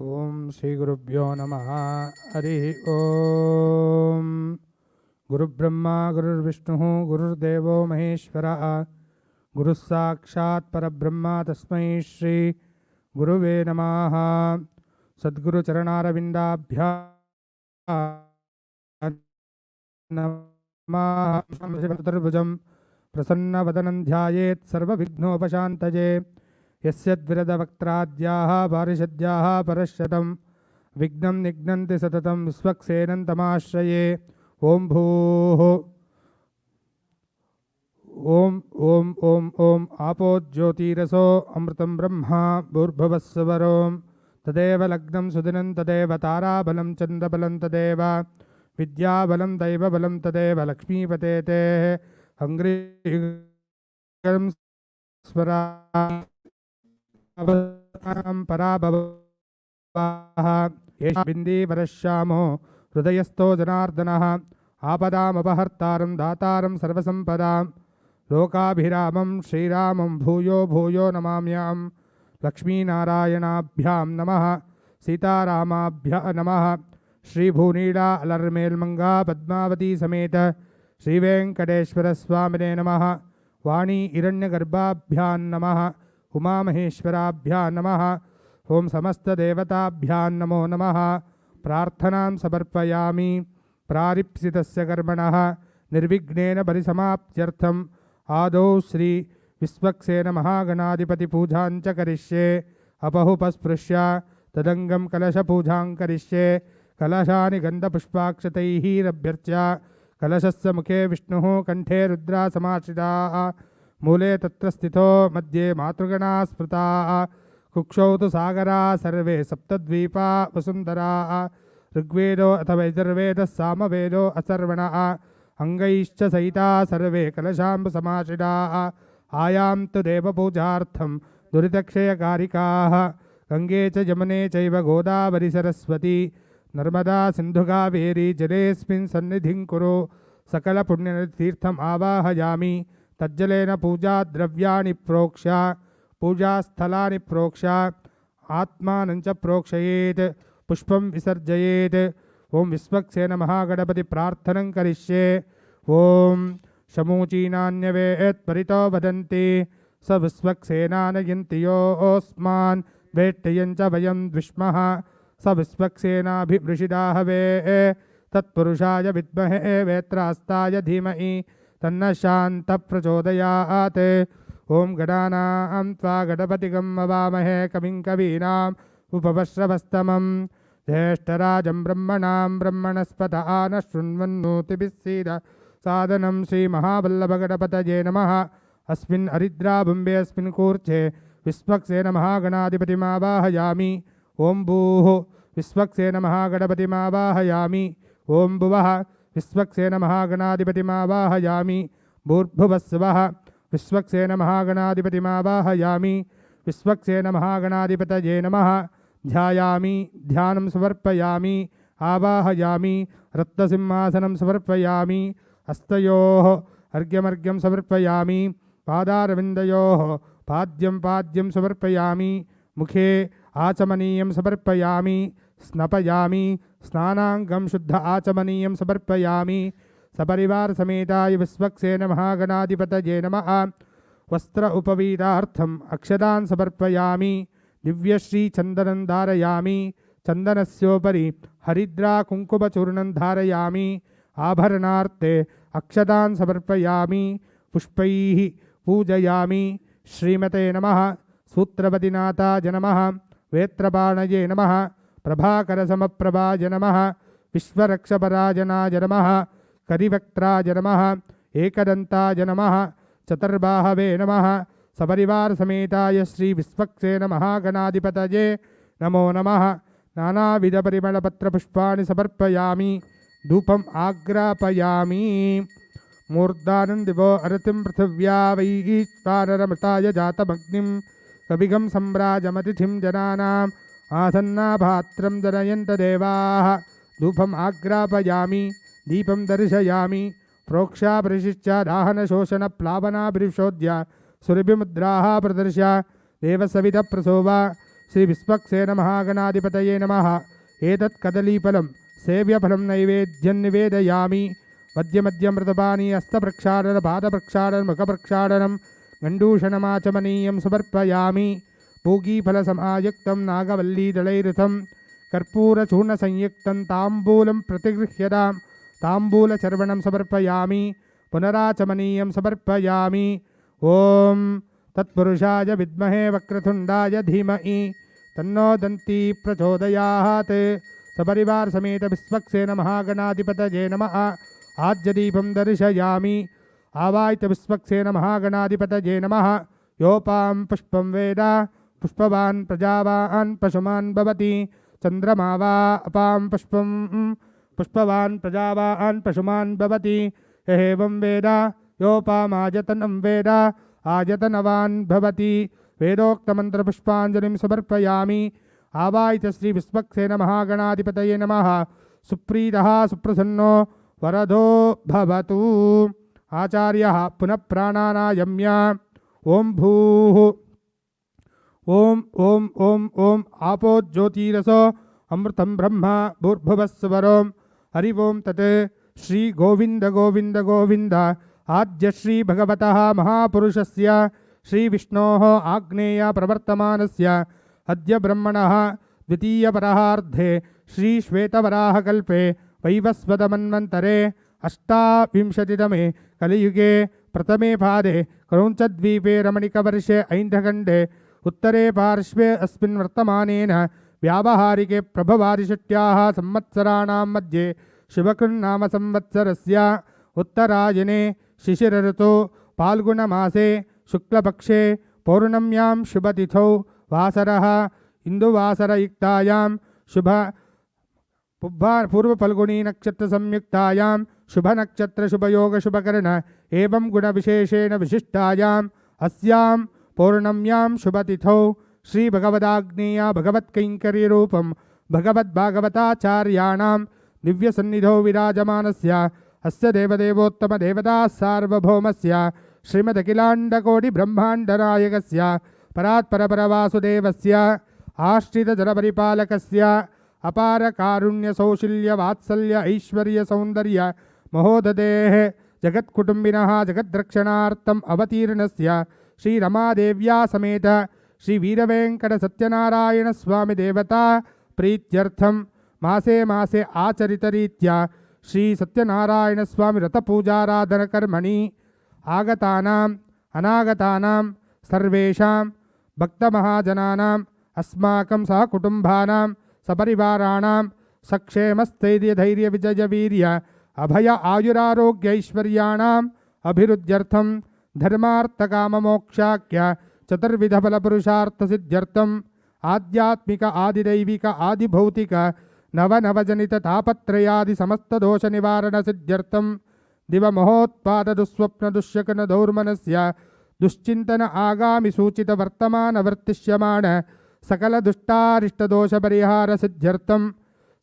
ओम श्री गुरुभ्यो नमः। हरि ओम। गुरुब्रह्मा गुरुर्विष्णु गुरुर्देवो महेश्वरः गुरुः साक्षात् परब्रह्म तस्मै श्री गुरुवे नमः। सद्गुरु चरणारविंदाभ्यां नमः। चतुर्भुजं प्रसन्नवदनं ध्यायेत् सर्वविघ्नोपशान्तये। यस्यद्विरदवक्त्राद्याः पारिषद्याः परश्शतं विघ्नं निघ्नन्ति सततं विश्वक्सेनं तमाश्रये। ओं भूः ओं ओं ओं ओं आपो ज्योतिरसो अमृतं ब्रह्मा भूर्भुवस्सुवरों तदेव लग्नं सुदिनं तदेव ताराबलं चन्द्रबलं तदेव विद्याबलं दैवबलं तदेव लक्ष्मीपते ते हङ्ग्रीं स्मरा पराभवः बिन्दीवरश्यामो हृदयस्थो जनार्दनः आपदामपहर्तारं दातारं सर्वसम्पदां लोकाभिरामं श्रीरामं भूयो भूयो नमाम्यहं। लक्ष्मीनारायणाभ्यां नमः। सीतारामाभ्यः नमः। श्रीभूनीला अलर्मेल्मंगा पद्मावती समेत श्रीवेंकटेश्वरस्वामिने नमः। वाणी हिरण्यगर्भाभ्यां नमः। उमामहेश्वराभ्यां नमः। ओं समस्तदेवताभ्यां नमो नमः। प्रार्थनां समर्पयामि। प्रारिप्सितस्य कर्मणः निर्विघ्नेन परिसमाप्त्यर्थम् आदौ श्री विश्वक्सेन महागणाधिपतिपूजां च करिष्ये। अपहुपस्पृश्य तदङ्गं कलशपूजां करिष्ये। कलशानि गन्धपुष्पाक्षतैः रभ्यर्च्य कलशस्य मुखे विष्णुः कंठे रुद्रा समाश्रिताः मूले तत्र स्थितो मध्ये मातृगणा स्मृताः कुक्षौ तु सागरा सर्वे सप्तद्वीपा वसुन्धराः ऋग्वेदो अथवा यजुर्वेदः सामवेदो अथर्वणः अंगैश्च सहिता सर्वे कलशाम्बुसमाश्रिताः आयां तु देवपूजार्थं दुरितक्षयकारिकाः गंगे च यमुने चैव गोदावरी सरस्वती नर्मदा सिन्धुकावेरी जलेऽस्मिन् सन्निधिं कुरु। सकलपुण्यतीर्थम् आवाहयामि। तज्जलेन पूजा द्रव्याणि प्रोक्ष्य पूजास्थलानि प्रोक्ष्य आत्मानं च प्रोक्षयेत् पुष्पं विसर्जयेत्। ओं विश्वक्सेन महागणपति प्रार्थनं करिष्ये। ओं शमूचीनान्यवेत् परितो वदन्ति स विश्वक्सेनानयन्ति योऽस्मान् वेट्टयं च वयं द्विष्मः स विश्वक्सेनाभिवृषिदाहवे तत्पुरुषाय विद्महे वेत्रास्ताय धीमहि तन्न शान्तः प्रचोदयात्। ओं गणानां त्वा गणपतिगं ववामहे कविं कवीनाम् उपवश्रवस्तमं ज्येष्ठराजं ब्रह्मणां ब्रह्मणस्पत आनः शृण्वन्नोतिभिः सीद सादनं श्रीमहावल्लभगणपतये नमः। अस्मिन् हरिद्राबुम्बे अस्मिन् कूर्चे विश्वक्सेन महागणाधिपतिमावाहयामि। ओं भूः विश्वक्सेन महागणपतिमावाहयामि। ओं भुवः विश्वक्सेन महागणाधिपतिमावाहयामि। भूर्भुवस्सुवः विश्वक्सेन महागणाधिपतिमावाहयामि। विश्वक्सेन महागणाधिपतये नमः। ध्यायामि ध्यानं समर्पयामि आवाहयामि। रत्नसिंहासनं समर्पयामि। हस्तयोः अर्घ्यमर्घ्यं समर्पयामि। पादारविन्दयोः पाद्यं पाद्यं समर्पयामि। मुखे आचमनीयं समर्पयामि। स्नपयामि स्नानाङ्गं शुद्ध आचमनीयं समर्पयामि। सपरिवार समेताय विश्वक्सेन महागणाधिपतये नमः। वस्त्र उपवीतार्थम् अक्षतान् समर्पयामि। दिव्यश्रीचन्दनं धारयामि। चन्दनस्योपरि हरिद्रा कुङ्कुमचूर्णं धारयामि। आभरणार्थे अक्षतान् समर्पयामि। पुष्पैः पूजयामि। श्रीमते नमः। सूत्रपतिनाथाय नमः। वेत्रपाणये नमः। प्रभाकरसमप्रभाय नमः। विश्वरक्षपराजनाय नमः। करिवक्त्राय नमः। एकदन्ताय नमः। चतुर्बाहवे नमः। सपरिवार समेताय श्री विश्वक्सेन महागणाधिपतये नमो नमः। नानाविधपरिमलपत्रपुष्पाणि समर्पयामि। धूपम् आग्रापयामि। मूर्धानं दिवो अरतिं पृथिव्या वैश्वानरमृताय जातमग्निं कविगं सम्राजमतिथिं जनानाम् आसन्नाभात्रं जनयन्त देवाः। धूपम् आग्रापयामि। दीपं दर्शयामि। प्रोक्षापरिशिष्य दाहनशोषणप्लावनाभिषोद्य सुरभिमुद्राः प्रदर्श्य देवसविधप्रसोवा श्री विश्वक्सेन महागणाधिपतये नमः। एतत् कदलीफलं सेव्यफलं नैवेद्यं निवेदयामि। मध्यमध्यमृतपानी हस्तप्रक्षालन पादप्रक्षालन मुखप्रक्षालनं गण्डूषणमाचमनीयं समर्पयामि। पूगीफलसमायुक्तं नागवल्लीदलैरुतं कर्पूरचूर्णसंयुक्तं ताम्बूलं प्रतिगृह्यतां ताम्बूलचर्वणं समर्पयामि। पुनराचमनीयं समर्पयामि। ॐ तत्पुरुषाय विद्महे वक्रतुण्डाय धीमहि तन्नो दन्ती प्रचोदयात्। सपरिवार समेत विश्वक्सेन महागणाधिपतये नमः। आज्यदीपं दर्शयामि। आवाहित विश्वक्सेन महागणाधिपतये नमः। योपां पुष्पं वेद पुष्पवान् प्रजावान् पशुमान् भवति। चन्द्रमा वा अपां पुष्पं पुष्पवान् प्रजावान् पशुमान् भवति। एवं वेद योपामायतनं वेद आयतनवान् भवति। वेदोक्तमन्त्रपुष्पाञ्जलिं समर्पयामि। आवाहित श्री विश्वक्सेन महागणाधिपतये नमः। सुप्रीतः सुप्रसन्नो वरदो भवतु। आचार्यः पुनः प्राणानायम्य ओं भूः ओं ओं ओं ओं आपो ज्योतिरसो अमृतं ब्रह्म भूर्भुवस्सुवरों हरि ओं तत्। श्री गोविंद गोविंद गोविंद। आद्य श्री भगवतः महापुरुषस्य श्री विष्णोः आग्नेय प्रवर्तमानस्य अद्य ब्रह्मणः द्वितीयपरार्धे श्री श्वेतवराहकल्पे वैवस्वतमन्वन्तरे अष्टाविंशतितमे कलियुगे प्रथमे पादे क्रौञ्चद्वीपे रमणिकवर्षे ऐन्धखण्डे उत्तरे पार्श्वे अस्मिन् वर्तमानेन व्यावहारिके प्रभवादिषष्ट्याः संवत्सराणां मध्ये शुभकृन्नाम संवत्सरस्य उत्तरायणे शिशिरऋतौ फाल्गुणमासे शुक्लपक्षे पौर्णम्यां शुभतिथौ वासरः इन्दुवासरयुक्तायां शुभ पूर्वफल्गुनी नक्षत्र संयुक्तायां शुभनक्षत्र शुभयोग शुभकर्ण एवं गुणविशेषेण विशिष्टायाम् अस्यां पौर्णम्यां शुभतिथौ श्री भगवदाग्नेय भगवत्कैङ्कर्यरूपं भगवद्भागवताचार्याणां दिव्यसन्निधौ विराजमानस्य अस्य देवदेवोत्तमदेवता सार्वभौमस्य श्रीमदखिलाण्डकोटिब्रह्माण्डनायकस्य परात्परपरवासुदेवस्य आश्रितजनपरिपालकस्य अपारकारुण्यसौशील्यवात्सल्य ऐश्वर्यसौन्दर्य महोदधेः जगत्कुटुम्बिनः जगद्रक्षणार्थम् अवतीर्णस्य श्रीरमादेव्या समेत श्रीवीरवेङ्कटसत्यनारायणस्वामिदेवता प्रीत्यर्थं मासे मासे आचरितरीत्या श्री सत्यनारायणस्वामी रथपूजाराधनकर्मणि आगतानाम् अनागतानां सर्वेषां भक्तमहाजनानाम् अस्माकं सहकुटुम्बानां सपरिवाराणां सक्षेमस्थैर्यधैर्यविजयवीर्य अभय आयुरारोग्यैश्वर्याणाम् अभिवृद्ध्यर्थं धर्मार्थकाममोक्षाख्य चतुर्विधफलपुरुषार्थसिद्ध्यर्थम् आध्यात्मिक आदिदैविक आदिभौतिक नवनवजनित तापत्रयादि समस्तदोष निवारण सिद्ध्यर्थं दिवमहोत्पाद दुःस्वप्न दुष्यकन दौर्मनस्य दुश्चिंतन आगामि सूचित वर्तमान वर्तिष्यमाण सकल दुष्टारिष्टदोष परिहार सिद्ध्यर्थं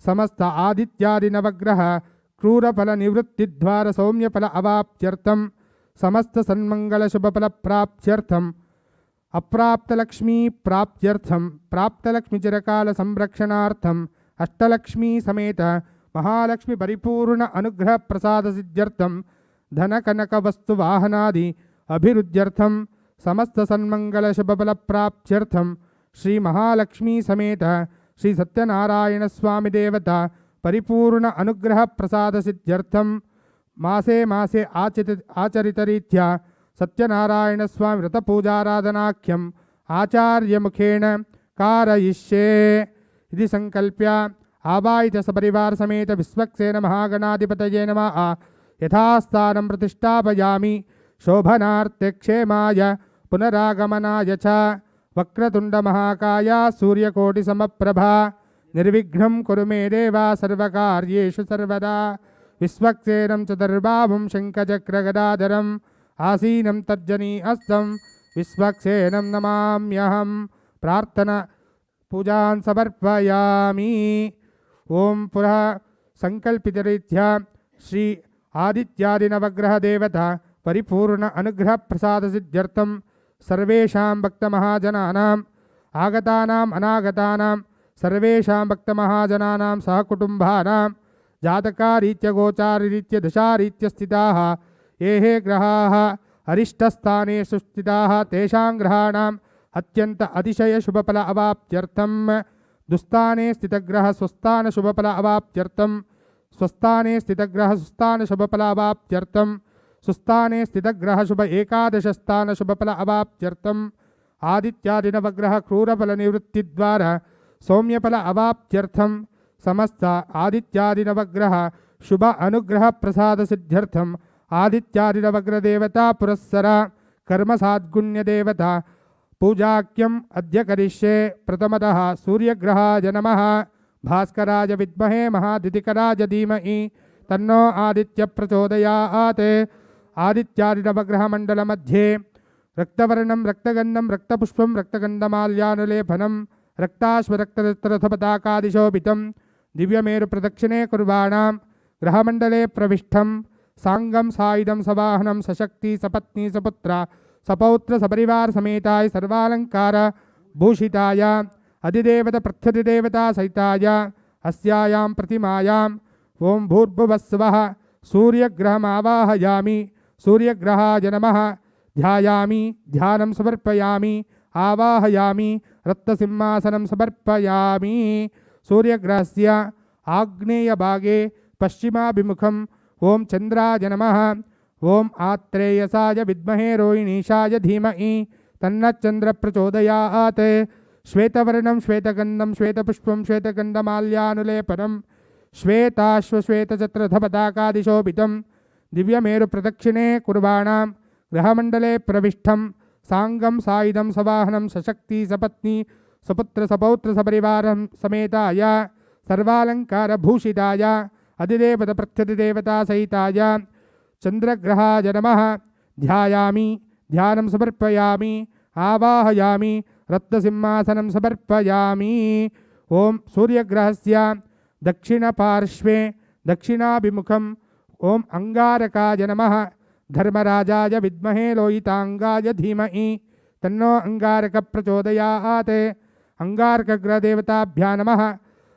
समस्त आदित्यादि नवग्रह क्रूरफल निवृत्तिद्वार सौम्यफल अवाप्त्यर्थं समस्त सन्मंगल शुभफल प्राप्त्यर्थं अप्राप्तलक्ष्मी प्राप्त्यर्थं प्राप्तलक्ष्मी चिरकाल संरक्षणार्थं अष्टलक्ष्मी समेत महालक्ष्मी परिपूर्ण अनुग्रह प्रसाद सिद्ध्यर्थं धन कनक वस्तु वाहनादि अभिवृद्ध्यर्थं समस्त सन्मंगल शुभफल प्राप्त्यर्थं श्री महालक्ष्मी समेत श्री सत्यनारायण स्वामी देवता परिपूर्ण अनुग्रह प्रसाद सिद्ध्यर्थं मासे मासे आचरितरीत्या सत्यनारायण स्वामी व्रतपूजाराधनाख्यम् आचार्यमुखेन कारयिष्ये इति संकल्प्य आवाहित सपरिवार समेत विश्वक्सेन महागणाधिपतये नमः। यथास्थानं प्रतिष्ठापयामि शोभनार्थे क्षेमाय पुनरागमनाय च वक्रतुण्डमहाकाय सूर्यकोटिसमप्रभा निर्विघ्नं कुरु मे देव सर्वकार्येषु सर्वदा। विश्वक्सेनं चतुर्बाहुं शङ्खचक्रगदाधरम् आसीनं तर्जनी अस्तं विश्वक्सेनं नमाम्यहं। प्रार्थना पूजां समर्पयामि। ओं पुरः संकल्पितरीत्या श्री आदित्यादि नवग्रह देवता परिपूर्ण अनुग्रह प्रसाद सिद्ध्यर्थं सर्वेषां भक्तमहाजनानां आगतानाम् अनागतानां सर्वेषां भक्तमहाजनानां सहकुटुम्बानां जातकारीत्य गोचाररीत्य दशारीत्य स्थिताः ये हे ग्रहाः अरिष्टस्थानेषु स्थिताः तेषां ग्रहाणाम् अत्यन्त अतिशय शुभफल अवाप्त्यर्थं दुस्थाने स्थितग्रह स्वस्थान शुभफल अवाप्त्यर्थं स्वस्थाने स्थितग्रह सुस्थान शुभफल अवाप्त्यर्थं सुस्थाने स्थितग्रह शुभ एकादशस्थान शुभफल अवाप्त्यर्थं आदित्यादिनवग्रह क्रूरफल निवृत्ति द्वारा सौम्यफल अवाप्त्यर्थं समस्त आदित्यादिनवग्रह शुभ अनुग्रह प्रसाद सिद्ध्यर्थम आदित्यादिनवग्रह देवता पुरस्सर कर्म साद्गुण्य देवता पूजाक्यम अद्य करिष्ये। प्रथमतः सूर्यग्रहाय नमः। भास्कराय विद्महे महादितिकराय धीमहि तन्नो आदित्य प्रचोदयात्। आदित्यादिनवग्रह मंडल मध्ये रक्तवर्णं रक्तगन्धं रक्तपुष्पं रक्तगन्धमाल्यानुलेपनं रक्ताश्वरक्तरथपताकादिशोभितं दिव्यमेरु प्रदक्षिणे कुर्वाणां ग्रहमण्डले प्रविष्टं सांगं सायुधं सवाहनं सशक्ति सपत्नी सपुत्र सपौत्र सपरिवार समेताय सर्वालंकार भूषिताय अधिदेवता प्रत्यधिदेवता सहिताय अस्यायां प्रतिमायां ओं भूर्भुवस्सवः सूर्यग्रहमावाहयामि। सूर्यग्रहाय नमः। ध्यायामि ध्यानं समर्पयामि आवाहयामि रत्नसिंहासनं समर्पयामि। सूर्यग्रहस्य आग्नेयभागे पश्चिमाभिमुखं ओं चन्द्राय नमः। ओं आत्रेयसाय विद्महे रोहिणीशाय धीमहि तन्नच्चन्द्र प्रचोदयात्। श्वेतवर्णं श्वेतगन्धं श्वेतपुष्पं श्वेतगन्धमाल्यानुलेपनं श्वेताश्वश्वेतचत्रधपताकादिशोभितं दिव्यमेरु प्रदक्षिणे कुर्वाणां ग्रहमण्डले प्रविष्टं सांगं सायुधं सवाहनं सशक्ति सपत्नी सपुत्र सपौत्र सपरिवारं समेताय सर्वालंकार भूषिताय अधिदेवता प्रत्यधिदेवता सहिताय चंद्रग्रहाय नमः। ध्यायामि ध्यानं समर्पयामि आवाहयामि रत्नसिंहासनं समर्पयामि। ओं सूर्यग्रहस्य दक्षिणपार्श्वे दक्षिणाभिमुखं ओं अंगारकाय नमः। धर्मराजाय विद्महे लोहितांगाय धीमहि तन्नो अंगारक प्रचोदयात्। अंगारकग्रहदेवताभ्यां नमः।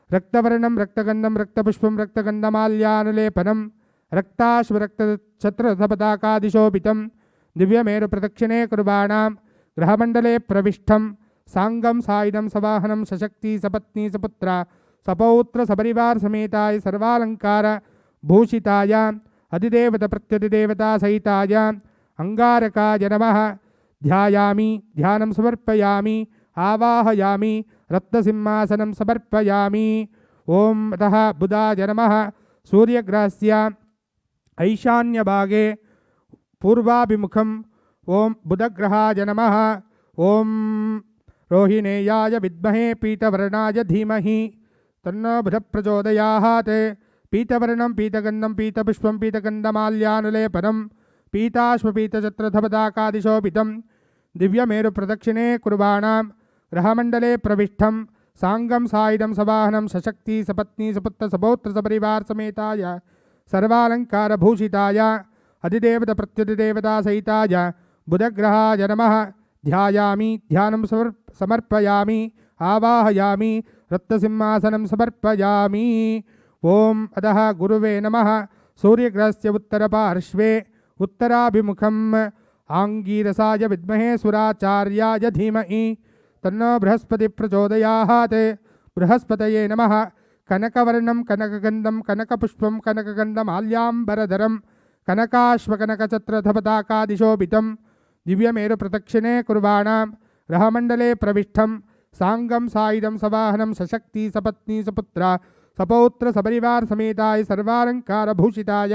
रक्तवर्णं रक्तगन्धं रक्तपुष्पं रक्तगन्धमाल्यानुलेपनं रक्ताश्वरक्तछत्रधपताकादिशोभितं दिव्यमेरु प्रदक्षिणे कुर्वाणां ग्रहमण्डले प्रविष्टं सांगं सायुधं सवाहनं सशक्ति सपत्नी सपुत्र सपौत्र सपरिवार समेताय सर्वालंकार भूषिताय अधिदेवता प्रत्यधिदेवता सहिताय अंगारकाय नमः। ध्यायामि ध्यानं समर्पयामि आवाहयामि रत्नसिंहासनं समर्पयामि। ओं अतः बुधाय नमः। सूर्यग्रहस्य ऐशान्यभागे पूर्वाभिमुखं ओं बुधग्रहाय नमः। ओं रोहिणेयाय विद्महे पीतवर्णाय धीमहि तन्नो बुध प्रचोदयात्। पीतवर्णं पीतगन्धं पीतपुष्पं पीतगन्धमाल्यानुलेपनं पीताश्वपीतचत्रधपताकादिशोभितं दिव्यमेरु प्रदक्षिणे कुर्वाणां ग्रहमण्डले प्रविष्टं सांगं सायुधं सवाहनं सशक्ति सपत्नी सपुत्र सपौत्र सपरिवार समेताय सर्वालंकार भूषिताय अधिदेवता प्रत्यधिदेवता सहिताय बुधग्रहाय नमः। ध्यायामि ध्यानं समर्पयामि आवाहयामि रत्नसिंहासनं समर्पयामि। ओं अतः गुरुवे नमः। सूर्यग्रहस्य उत्तरपार्श्वे उत्तराभिमुखं आंगीरसाय विद्महे सुराचार्याय धीमहि तन्नो बृहस्पति प्रचोदयात्। बृहस्पतये नमः। कनकवर्णं कनकगन्धं कनकपुष्पं कनकगन्धमाल्याम्बरधरं कनकाश्वकनकचत्रधपताकादिशोभितं दिव्यमेरु प्रदक्षिणे कुर्वाणां ग्रहमण्डले प्रविष्टं सांगं सायुधं सवाहनं सशक्ति सपत्नी सपुत्र सपौत्र सपरिवार समेताय सर्वालंकार भूषिताय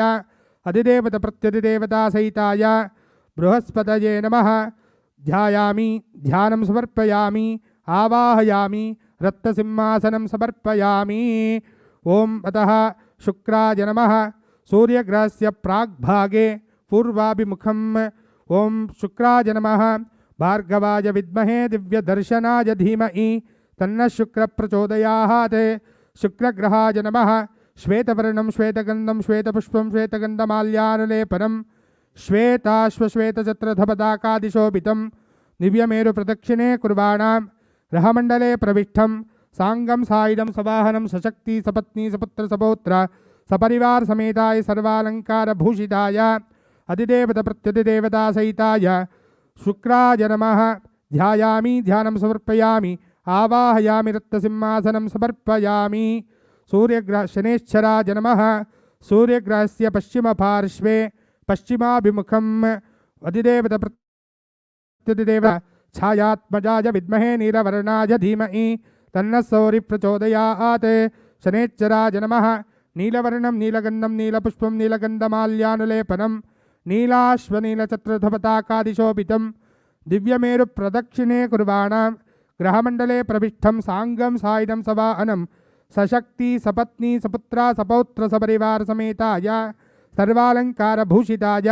अधिदेवता प्रत्यधिदेवता सहिताय बृहस्पतये नमः। ध्यायामि ध्यानं समर्पयामि आवाहयामि रत्नसिंहासनं समर्पयामि। ओं अतः शुक्राय नमः। सूर्यग्रहस्य प्राग्भागे पूर्वाभिमुखं ओं शुक्राय नमः। भार्गवाय विद्महे दिव्यदर्शनाय धीमहि तन्नः शुक्र प्रचोदयात्। शुक्रग्रहाय नमः। श्वेतवर्णं श्वेतगन्धं श्वेतपुष्पं श्वेतगन्धमाल्यानुलेपनं श्वेताश्वश्वेतचत्रधपताकादिशोभितं दिव्यमेरु प्रदक्षिणे कुर्वाणां ग्रहमण्डले प्रविष्टं सांगं सायुधं सवाहनं सशक्ति सपत्नी सपुत्र सपौत्र सपरिवार समेताय सर्वालंकार भूषिताय अधिदेवता प्रत्यधिदेवता सहिताय शुक्राय नमः। ध्यायामि ध्यानं समर्पयामि आवाहयामि रत्नसिंहासनं समर्पयामि। सूर्यग्रह शनेश्चराय नमः। सूर्यग्रहस्य पश्चिमपार्श्वे पश्चिमाभिमुखम् अधिदेवता प्रत्यधिदेवता छायात्मजाय विद्महे नीलवर्णाय धीमहि तन्नः सौरिः प्रचोदयात्। शनेश्चराय नमः। नीलवर्णं नीलगन्धं नीलपुष्पं नीलगन्धमाल्यानुलेपनं नीलाश्वनीलचत्रधपताकादिशोभितं दिव्यमेरुप्रदक्षिणे कुर्वाणां ग्रहमण्डले प्रविष्टं सांगं सायुधं सवाहनं सशक्ति सपत्नी सपुत्रा सपौत्र सपरिवार समेताय सर्वालंकारभूषिताय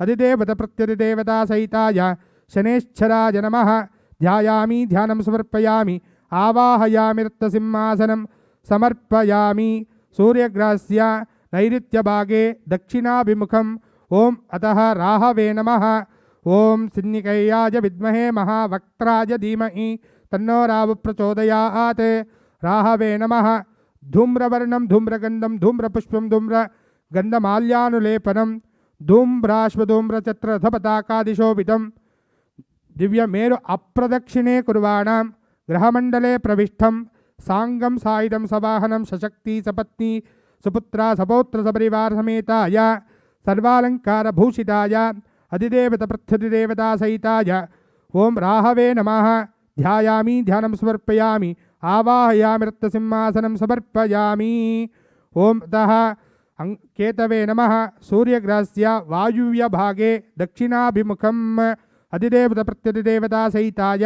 अधिदेवता प्रत्यधिदेवता सहिताय शनेश्चराय नमः। ध्यायामि ध्यानं समर्पयामि आवाहयामि रत्नसिंहासनं समर्पयामि। सूर्यग्रहस्य नैऋत्यभागे दक्षिणाभिमुखम् ओम अतः राहवे नमः। ओम सिन्निकैयाय विद्महे महावक्त्राय धीमहि तन्नो राहुः प्रचोदयात्। राहवे नमः। धूम्रवर्णं धूम्रगन्धं धूम्रपुष्पं धूम्रगन्धमाल्यानुलेपनं धूम्राश्वधूम्रचत्रधपताकादिशोभितं दिव्यमेरु अप्रदक्षिणे कुर्वाणां ग्रहमण्डले प्रविष्टं सांगं सायुधं सवाहनं सशक्ति सपत्नी सुपुत्रा सपौत्र सपरिवार समेताय सर्वालंकारभूषिताय अधिदेवता प्रत्यधिदेवता सहिताय ओम राहवे नमः। ध्यायामि ध्यानं समर्पयामि आवाहयामि रत्नसिंहासनं समर्पयामि। ओम तः केतवे नमः। सूर्यग्रहस्य वायुव्यभागे दक्षिणाभिमुखम् अधिदेवता प्रत्यधिदेवता सहिताय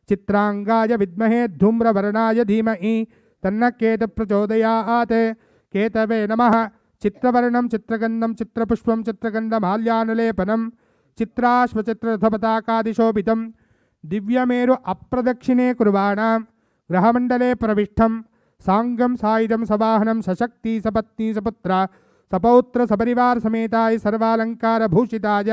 चित्रांगाय विद्महे धूम्रवर्णाय धीमहि तन्नः केतुः प्रचोदयात्। केतवे नमः। चित्रवर्णं चित्रगन्धं चित्रपुष्पं चित्रगन्धमाल्यानुलेपनं चित्राश्वचित्रधपताकादिशोभितं दिव्यमेरु अप्रदक्षिणे कुर्वाणां ग्रहमण्डले प्रविष्टं सांगं सायुधं सवाहनं सशक्ति सपत्नी सपुत्रा सपौत्र सपरिवार समेताय सर्वालंकारभूषिताय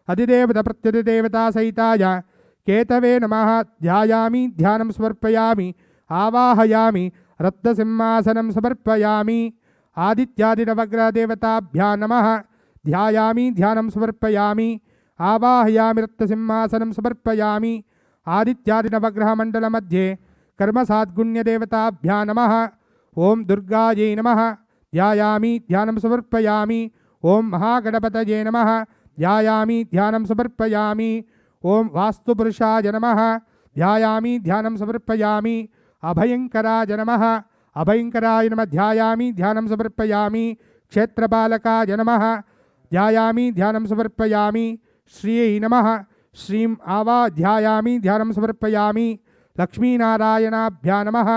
अधिदेवता प्रत्यधिदेवता सहिताय केतवे नमः। ध्यायामि ध्यानं समर्पयामि आवाहयामि रत्नसिंहासनं समर्पयामि। आदित्यादिनवग्रहदेवताभ्यां नमः। ध्यायामि ध्यानं समर्पयामि आवाहयामि रत्नसिंहासनं समर्पयामि। आदित्यादिनवग्रहमण्डलमध्ये कर्मसाद्गुण्यदेवताभ्यां नमः। ओम दुर्गायै नमः। ध्यायामि ध्यानं समर्पयामि। ओम महागणपतये नमः। ध्यायामि ध्यानं समर्पयामि। ओम वास्तुपुरुषाय नमः। ध्यायामि ध्यानं समर्पयामि। अभयंकराय नमः। अभयंकराय नमः। ध्यायामि ध्यानं समर्पयामि। क्षेत्रपालकाय नमः। ध्यायामि ध्यानं समर्पयामि। श्रियै नमः। श्रीं ध्यायामि ध्यानं समर्पयामि। लक्ष्मीनारायणाभ्यां नमः।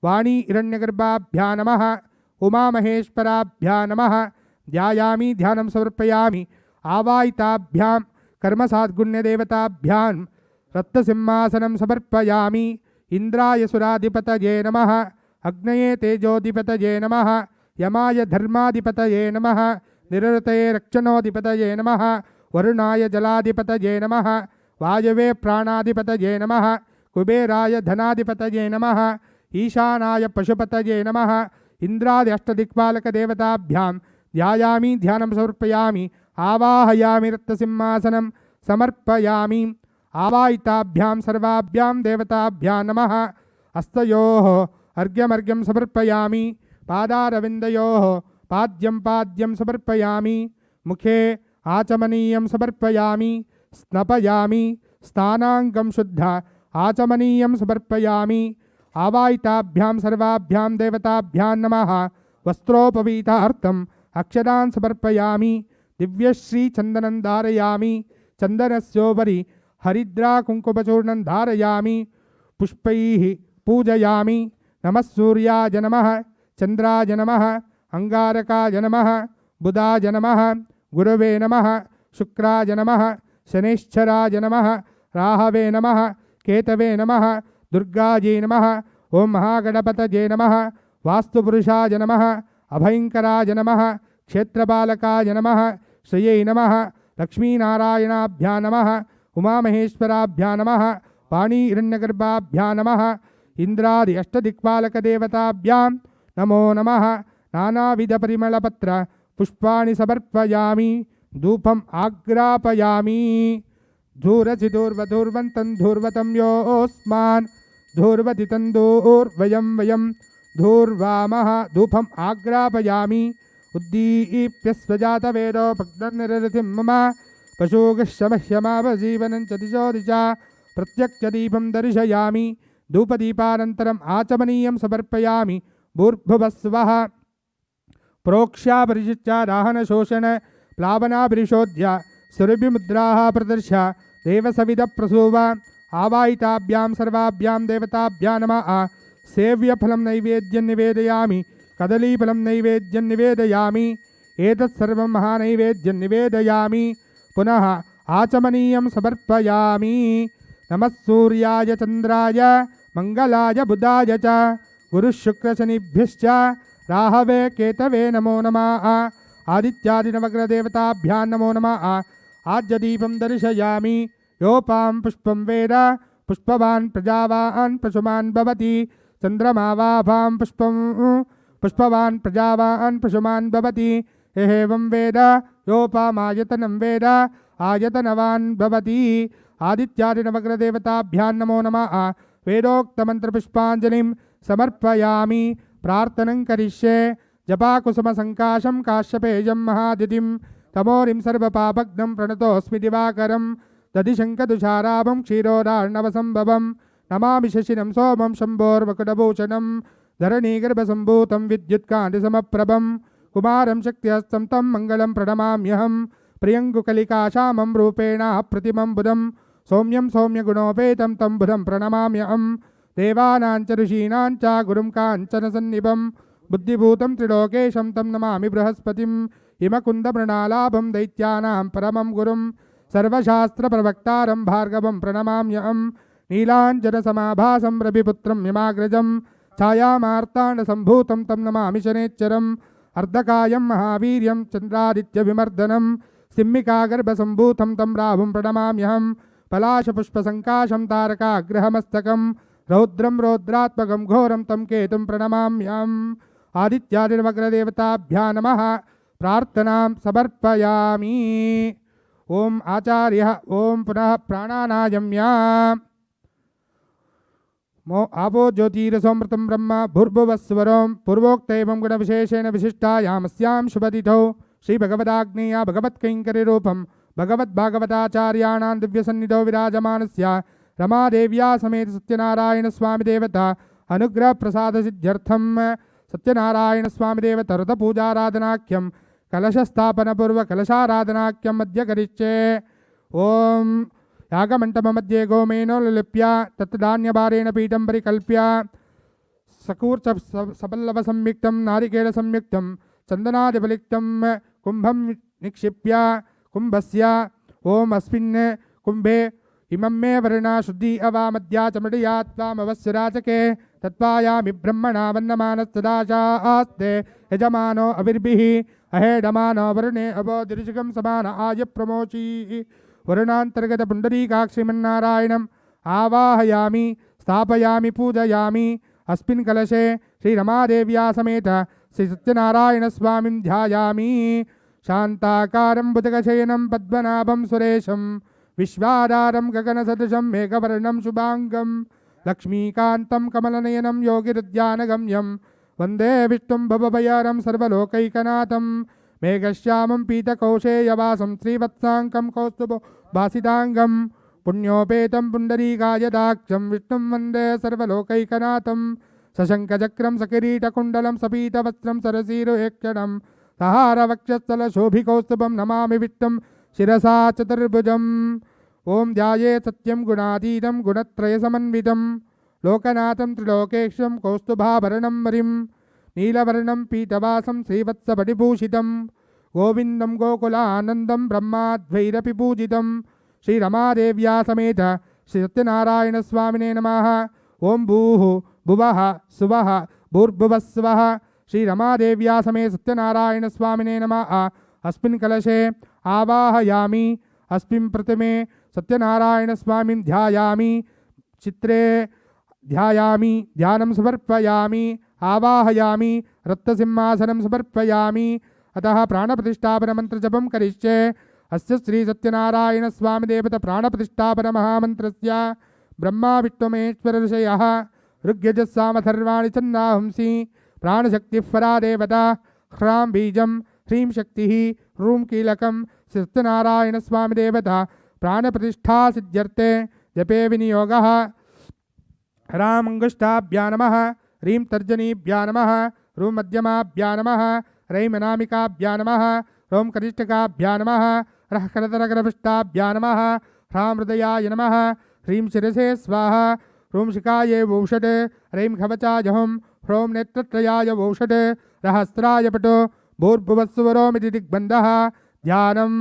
वाणी हिरण्यगर्भाभ्यां नमः। उमामहेश्वराभ्यां नमः। ध्यायामि ध्यानं समर्पयामि। आवाहिताभ्यां कर्मसाद्गुण्यदेवताभ्यां रत्नसिंहासनं समर्पयामि। इंद्राय सुराधिपतये नमः। अग्नये तेजोधिपतये नमः। यमाय धर्माधिपतये नमः। निरृतये रक्षणोधिपतये नमः। वरुणाय जलाधिपतये नमः। वायवे प्राणाधिपतये नमः। कुबेराय धनाधिपतये नमः। ईशानाय पशुपतये नमः। इंद्रादि अष्टदिक्पालकदेवताभ्यां ध्यायामि ध्यानं समर्पयामि। आवाहयामि रत्नसिंहासनं समर्पयामि। आवाहिताभ्यां सर्वाभ्यां देवताभ्यां नमः। हस्तयोः अर्घ्यमर्घ्यं समर्पयामि। पादारविन्दयोः पाद्यं पाद्यं समर्पयामि। मुखे आचमनीयं समर्पयामि। स्नपयामि। स्नानाङ्गं शुद्ध आचमनीयं समर्पयामि। आवाहिताभ्यां सर्वाभ्यां देवताभ्यां नमः। वस्त्रोपवीतार्थम् अक्षतान् समर्पयामि। दिव्यश्रीचन्दनं धारयामि। चन्दनस्योपरि हरिद्राकुङ्कुमचूर्णं धारयामि। पुष्पैः पूजयामि। नमः सूर्याय नमः। चन्द्राय नमः। अंगारकाय नमः। बुधाय नमः। गुरवे नमः। शुक्राय नमः। शनेश्चराय नमः। राहवे नमः। केतवे नमः। दुर्गायै नमः। ओम महागणपतये नमः। वास्तुपुरुषाय नमः। अभयंकराय नमः। क्षेत्रपालकाय नमः। श्रियै नमः। लक्ष्मीनारायणाभ्यां नमः। उमामहेश्वराभ्यां नमः। पाणी हिरण्यगर्भाभ्यां नमः इंद्रादि अष्टदिक्पालकदेवताभ्यां नमो नमः नानाविधपरिमलपत्र पुष्पाणि समर्पयामि धूपम् आग्रापयामि धूरसि धूर्वधूर्वन्तं धूर्वतं योऽस्मान् धूर्वति तन्दूर्वयं वयं धूर्वामः धूपम् आग्रापयामि उद्दीप्य स्वजातवेदो भक्तनिरतिं मम पशुगशमह्यमावजीवनं च दिशो दिशा प्रत्यक्षदीपं दर्शयामि धूपदीपानन्तरम् आचमनीयं समर्पयामि भूर्भुवस्वः प्रोक्ष्यापरिशिष्टादाहनशोषण प्लावनाभिरिशोध्य सुरभिमुद्राः प्रदर्श्य देवसविदप्रसूव आवाहिताभ्यां सर्वाभ्यां देवताभ्यां नमः सेव्यफलं नैवेद्यं निवेदयामि कदलीफलं नैवेद्यं निवेदयामि एतत्सर्वं महानैवेद्यं निवेदयामि पुनः आचमनीयं समर्पयामि नमः सूर्याय चन्द्राय मङ्गलाय बुधाय च गुरुशुक्रशनिभ्यश्च राहवे केतवे नमो नमः आदित्यादिनवग्रदेवताभ्यां नमो नमः आद्यदीपं दर्शयामि योपां पुष्पं वेद पुष्पवान् प्रजावान् पशुमान् भवति चन्द्रमा वाभां पुष्पवान् प्रजावान् पशुमान् भवति एवं वेद योपामायतनं वेद आयतनवान् भवति आदित्यादिनवग्रदेवताभ्यां नमो नमः वेदोक्तमन्त्रपुष्पाञ्जलिं समर्पयामि प्रार्थनं करिष्ये जपाकुसुमसङ्काशं काश्यपेयं महादितिं तमोरिं सर्वपापग्नं प्रणतोऽस्मि दिवाकरं दधिशङ्खदुषाराभं क्षीरोदार्णवसम्भवं नमामि शशिनं सोमं शम्भोर्मकुटभूषणं धरणीगर्भसम्भूतं विद्युत्कान्तिसमप्रभं कुमारं शक्तिहस्तं तं मङ्गलं प्रणमाम्यहं प्रियङ्गुकलिकाशामं रूपेण प्रतिमं बुधं सौम्यं सौम्यगुणोपेतं तं बुधं प्रणमाम्यहं देवानां च ऋषीणां च गुरुं काञ्चनसन्निभं बुद्धिभूतं त्रिलोकेशं तं नमामि बृहस्पतिं हिमकुन्दमृणालाभं दैत्यानां परमं गुरुं सर्वशास्त्रप्रवक्तारं भार्गवं प्रणमाम्यहं नीलाञ्जनसमाभासं रविपुत्रं हिमाग्रजं छायामार्ताण्डसम्भूतं तं नमामि शनेश्चरम् अर्धकायं महावीर्यं चन्द्रादित्यविमर्दनं सिंहिकागर्भसम्भूतं तं राहुं प्रणमाम्यहं पलाशपुष्पसङ्काशं तारकाग्रहमस्तकं रौद्रं रौद्रात्मकं घोरं तं केतुं प्रणमाम्यहम् आदित्यादिनवग्रदेवताभ्यां नमः प्रार्थनां समर्पयामि ओम आचार्यः ओम पुनः प्राणानायम्या मो आपो ज्योतिरसोमृतं ब्रह्म भूर्भुवस्वरं पूर्वोक्त एवं गुणविशेषेण विशिष्टायामस्यां शुभतिथौ श्रीभगवदाग्नेया भगवत्कैङ्कर्यरूपं भगवद्भागवताचार्याणां दिव्यसन्निधौ विराजमानस्य रमादेव्या समेत सत्यनारायणस्वामिदेवता अनुग्रहप्रसादसिद्ध्यर्थं सत्यनारायणस्वामिदेवता रथपूजाराधनाख्यं कलशस्थापनपूर्वकलशाराधनाख्यम् अद्य करिष्ये ओम यागमण्डपमध्ये गोमेनोल्लिप्य तत्धान्यभारेण पीठं परिकल्प्य सकूर्च सपल्लवसंयुक्तं नारिकेलसंयुक्तं चन्दनादिफलितं कुम्भं निक्षिप्य कुम्भस्य ओम अस्मिन् कुम्भे इमं मे वर्णा शुद्धि अवामद्या चमडया त्वामवस्यराचके तत्त्वायामि ब्रह्मणा वन्दमानस्तदाशास्ते यजमानो अविर्भिः अहेडमानो वरुणे अवोदिर्षिकं समान आय प्रमोची वरुणान्तर्गत पुण्डरीकाक्षिमन्नारायणम् आवाहयामि स्थापयामि पूजयामि अस्मिन् कलशे श्रीरमादेव्या समेत श्रीसत्यनारायणस्वामिं ध्यायामि शान्ताकारं भुजगशयनं पद्मनाभं सुरेशं विश्वाधारं गगनसदृशं मेघवर्णं शुभाङ्गं लक्ष्मीकान्तं कमलनयनं योगिरुद्यानगम्यं वन्दे विष्णुं भवभयारं सर्वलोकैकनाथं मेघश्यामं पीतकौशेयवासं श्रीवत्साङ्कं कौस्तुभभासिताङ्गं पुण्योपेतं पुण्डरीकायदाक्षं विष्णुं वन्दे सर्वलोकैकनाथं सशङ्खचक्रं सकिरीटकुण्डलं सपीतवस्त्रं सरसीरुहेक्षणं सहारवक्षस्थलशोभिकौस्तुभं नमामि विष्णुं शिरसा चतुर्भुजम् ओं ध्याये सत्यं गुणातीतं गुणत्रयसमन्वितं लोकनाथं त्रिलोकेशं कौस्तुभाभरणं मरिं नीलवर्णं पीतवासं श्रीवत्सपटिभूषितं गोविन्दं गोकुलानन्दं ब्रह्माद्वैरपि पूजितं श्रीरमादेव्या समेत श्रीसत्यनारायणस्वामिने नमः ओं भूः भुवः सुवः भूर्भुवस्वः श्रीरमादेव्या समेत सत्यनारायणस्वामिने नमः अस्मिन् कलशे आवाहयामि अस्मिन् प्रतिमे सत्यनारायणस्वामिं ध्यायामि चित्रे ध्यायामि ध्यानं समर्पयामि आवाहयामि रत्नसिंहासनं समर्पयामि अतः प्राणप्रतिष्ठापनमन्त्रजपं करिष्ये। अस्य श्री सत्यनारायण स्वामी देवता प्राणप्रतिष्ठापन महामन्त्रस्य ब्रह्मा विष्णुमेश्वर ऋषयः ऋग्यजस्सामथर्वाणि छन्दांसि प्राणशक्तिः परा देवता ह्रां बीजं ह्रीं शक्तिः ह्रूं कीलकं सत्यनारायण स्वामी देवता प्राणप्रतिष्ठा सिद्ध्यर्थे जपे विनियोगः। ह्रां अंगुष्ठाभ्यां नमः ह्रीं तर्जनीभ्यां नमः ह्रूं मध्यमाभ्यां नमः ह्रैं अनामिकाभ्यां नमः ह्रौं कनिष्ठकाभ्यां नमः ह्रः करतलकरपृष्ठाभ्यां नमः ह्रां हृदयाय नमः ह्रीं शिरसे स्वाहा ह्रूं शिखायै वौषट् ह्रैं कवचाय हुं ह्रौं नेत्रत्रयाय वौषट् रहस्राय पटो भूर्भुवस्सुवरोमिति दिग्बन्धः। ध्यानं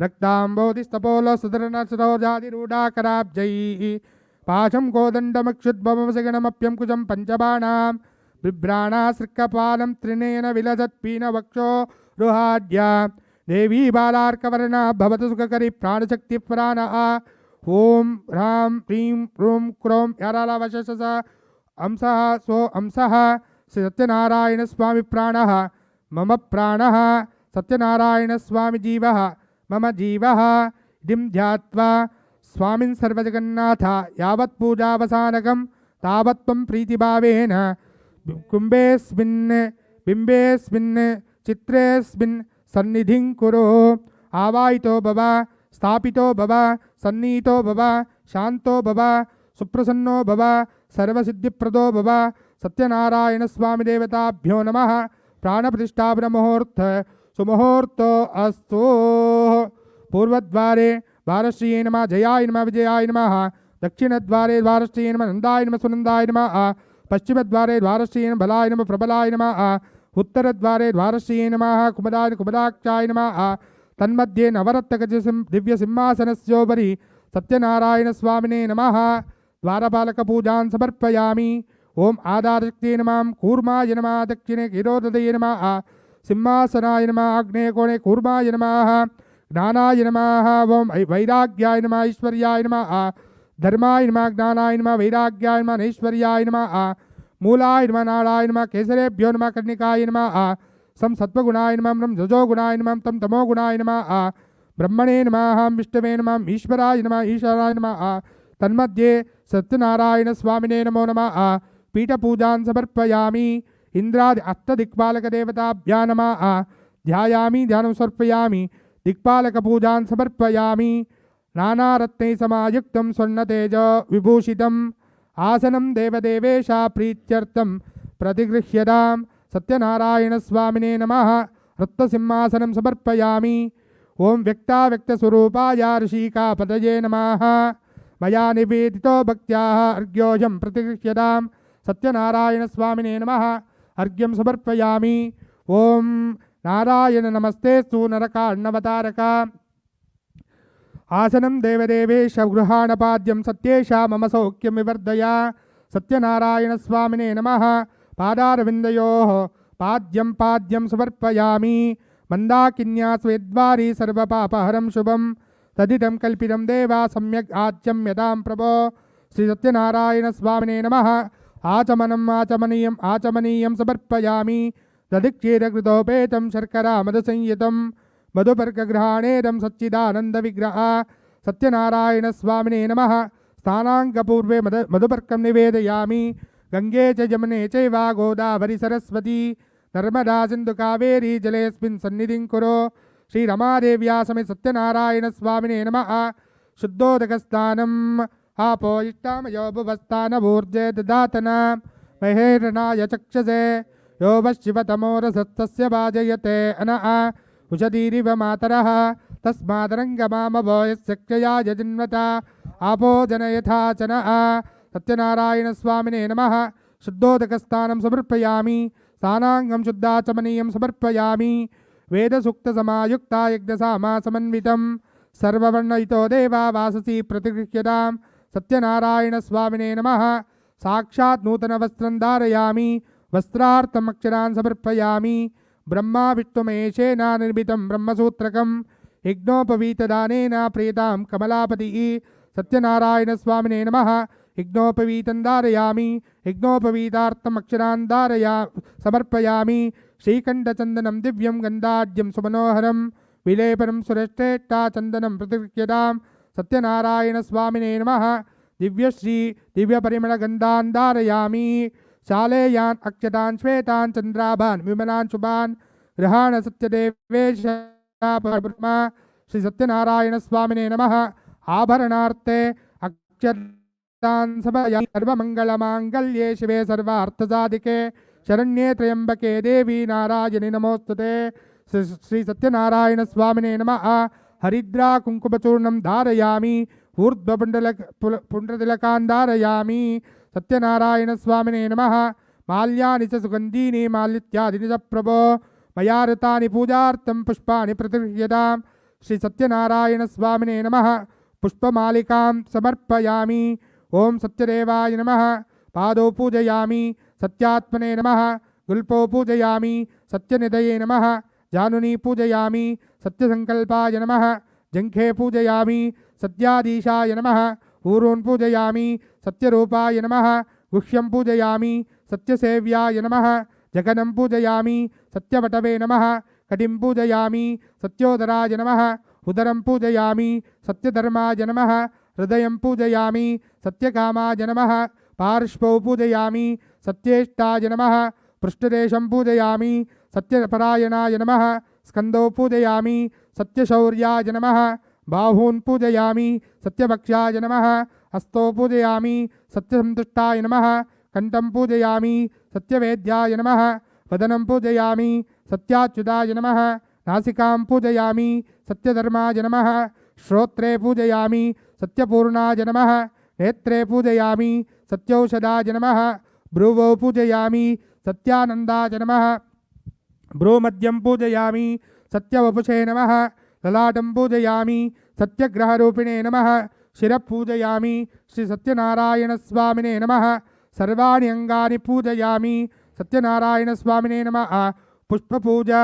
रक्ताम्बोधिस्तपोलसुधरणसरोजादिरूढाकराब्जैः पाशं कोदण्डमक्षुद्भवमसगणमप्यं पञ्चबाणां बिभ्राणासृक्कपालं त्रिनेन विलसत्पीनवक्षो रुहाढ्या देवी बालार्कवर्णा भवतु सुखकरी प्राणशक्तिप्राणः। ओं ह्रां ह्रीं ह्रूं क्रों यारालावशस अंसः सो अंसः श्री सत्यनारायण स्वामी प्राणः मम प्राणः सत्यनारायण स्वामी जीवः मम जीवः इदिं ध्यात्वा स्वामिन् सर्वजगन्नाथ यावत् पूजावसानकं तावत् त्वं प्रीतिभावेन कुम्भेऽस्मिन् बिम्बेऽस्मिन् चित्रेऽस्मिन् सन्निधिं कुरु। आवाहितो भव स्थापितो भव सन्नीतो भव शान्तो भव सुप्रसन्नो भव सर्वसिद्धिप्रदो भव। सत्यनारायण स्वामी देवताभ्यो नमः। प्राणप्रतिष्ठापन मुहूर्त सुमुहूर्तो अस्तु। पूर्वद्वारे द्वारश्रिये नमः जयाय नमः विजयाय नमः। दक्षिणद्वारे द्वारश्रिये नमः नन्दाय नमः सुनन्दाय नमः। पश्चिमद्वारे द्वारश्रिये नमः बलाय नमः प्रबलाय नमः। उत्तरद्वारे द्वारश्रिये नमः कुमुदाय कुमुदाक्षाय नमः। तन्मध्ये नवरत्नगज दिव्यसिंहासनस्योपरि सत्यनारायण स्वामिने नमः। द्वारपालकपूजां समर्पयामि। ओम आधारशक्ति नमः कूर्माय नमः। दक्षिणे गिरोदये नमः। सिंहासनाय नमः। आग्नेय कोणे कूर्माय नमः। ज्ञानाय नमः। ओम वैराग्याय नमः ऐश्वर्याय नमः। धर्माय नमः ज्ञानाय नमः वैराग्याय नमः ऐश्वर्याय नमः। मूलाय नमः नालाय नमः केसरेभ्यो नमः कर्णिकाय नमः। सं सत्वगुणाय नमः रं रजोगुणाय नमः तं तमोगुणाय नमः। ब्रह्मणे नमः विष्णवे नमः ईश्वराय नमः ईश्वराय नमः। तन्मध्ये सत्यनारायण स्वामिने नमो नमः। पीठपूजां समर्पयामि। इंद्रादि अष्टदिक्पालकदेवताभ्यां नमः। ध्यायामि ध्यानं समर्पयामि। दिक्पालकपूजां समर्पयामि। नानारत्नैः समायुक्तं स्वर्णतेज विभूषितम् आसनं देवदेवेशा प्रीत्यर्थं प्रतिगृह्यताम्। सत्यनारायण स्वामिने नमः। रत्नसिंहासनं समर्पयामि। ओं व्यक्ताव्यक्तस्वरूपाय ऋषिकापतये नमः। मया निवेदितो भक्त्याः अर्घ्योऽयं प्रतिगृह्यताम्। सत्यनारायण स्वामिने नमः। अर्घ्यं समर्पयामि। ओं नारायण नमस्तेस्तु नरकार्णवतारक। आसनं देवदेवेश गृहाणपाद्यं सत्येषा मम सौख्यं विवर्धय। सत्यनारायण स्वामिने नमः। पादारविन्दयोः पाद्यं समर्पयामि। मन्दाकिन्या स्वेद्वारी सर्वपापहरं शुभं तदिदं कल्पितं देवा सम्यक् आच्यं यदां प्रभो। श्री सत्यनारायण स्वामिने नमः। आचमनीयं समर्पयामि। दधिक्षीरकृतोपेतं शर्करा मधुसंयुतं मधुपर्कगृहाणेदं सच्चिदानन्दविग्रह। सत्यनारायण स्वामिने नमः। स्नानाङ्गपूर्वे मधुपर्कं निवेदयामि। गंगे च यमुने चैव गोदावरी सरस्वती नर्मदा सिन्धु कावेरी जलेऽस्मिन् सन्निधिं कुरु। श्रीरमादेव्या समेत सत्यनारायण स्वामिने नमः। शुद्धोदकस्नानम् आपो इष्टामयो भुवस्तानभूर्जे ददातन महेरणाय चक्षसे यो वशिवतमोरसस्तस्य वाजयते अनः उषधीरिव मातरः तस्मादरङ्गमामभो यस्य क्षयाय जिन्वता आपो जनयथा च नः। सत्यनारायण स्वामिने नमः। शुद्धोदकस्नानं समर्पयामि। स्नानाङ्गं शुद्धाचमनीयं समर्पयामि। वेदसूक्तसमायुक्ता यज्ञसामासमन्वितं सर्ववर्णयुतो देवा वाससी प्रतिगृह्यतां। सत्यनारायण स्वामिने नमः। साक्षात् नूतनवस्त्रं धारयामि। वस्त्रार्थम् अक्षरान् समर्पयामि। ब्रह्मा विष्णुमहेशेन निर्मितं ब्रह्मसूत्रकं यज्ञोपवीतदानेन प्रीतां कमलापतिः। सत्यनारायण स्वामिने नमः। यज्ञोपवीतं धारयामि यज्ञोपवीतार्थम् अक्षरान् समर्पयामि श्रीकण्ठचन्दनं दिव्यं गन्धाढ्यं सुमनोहरं विलेपनं सुरश्रेष्ठा चन्दनं प्रतिगृह्यतां सत्यनारायणस्वामिने नमः दिव्यश्री दिव्यपरिमलगन्धान् धारयामि शालेयान् अक्षतान् श्वेतान् चन्द्राभान् विमलान् शुभान् गृहाण सत्यदेवेश श्री सत्यनारायणस्वामिने नमः आभरणार्थे अक्षतान् समर्पयामि सर्वमङ्गलमाङ्गल्ये शिवे सर्वार्थसाधिके शरण्ये त्र्यम्बके देवी नारायणि नमोस्तुते श्री सत्यनारायणस्वामिने नमः हरिद्रा कुङ्कुमचूर्णं धारयामि ऊर्ध्वपुण्ड्रतिलकान् धारयामि सत्यनारायणस्वामिने नमः माल्यानि च सुगन्धीनि माल्यत्यादीनि च प्रभो मया ऋतानि पूजार्थं पुष्पाणि प्रतिगृह्यतां श्री सत्यनारायणस्वामिने नमः पुष्पमालिकां समर्पयामि ओं सत्यदेवाय नमः पादौ पूजयामि सत्यात्मने नमः गुल्पौ पूजयामि सत्यनिधये नमः जानुनी पूजयामि सत्यसङ्कल्पाय नमः जङ्घे पूजयामि सत्याधीशाय नमः ऊरून् पूजयामि सत्यरूपाय नमः गुह्यं पूजयामि सत्यसेव्याय नमः जगनं पूजयामि सत्यवटवे नमः कटिं पूजयामि सत्योदराय नमः उदरं पूजयामि सत्यधर्माय नमः हृदयं पूजयामि सत्यकामाय नमः पार्श्वौ पूजयामि सत्येष्टाय नमः पृष्ठदेशं पूजयामि सत्यपरायणाय नमः स्कन्दौ पूजयामि सत्यशौर्याय नमः बाहून् पूजयामि सत्यभक्ष्याय नमः हस्तौ पूजयामि सत्यसन्तुष्टाय नमः कण्ठं पूजयामि सत्यवेद्याय नमः वदनं पूजयामि सत्याच्युताय नमः नासिकां पूजयामि सत्यधर्माय नमः श्रोत्रे पूजयामि सत्यपूर्णाय नमः नेत्रे पूजयामि सत्यौषधाय नमः भ्रुवौ पूजयामि सत्यानन्दाय नमः भ्रूमध्यं पूजयामि सत्यवपुषे नमः ललाटं पूजयामि सत्यग्रहरूपिणे नमः शिरः पूजयामि श्री सत्यनारायणस्वामिने नमः सर्वाणि अङ्गानि पूजयामि सत्यनारायणस्वामिने नमः पुष्पपूजा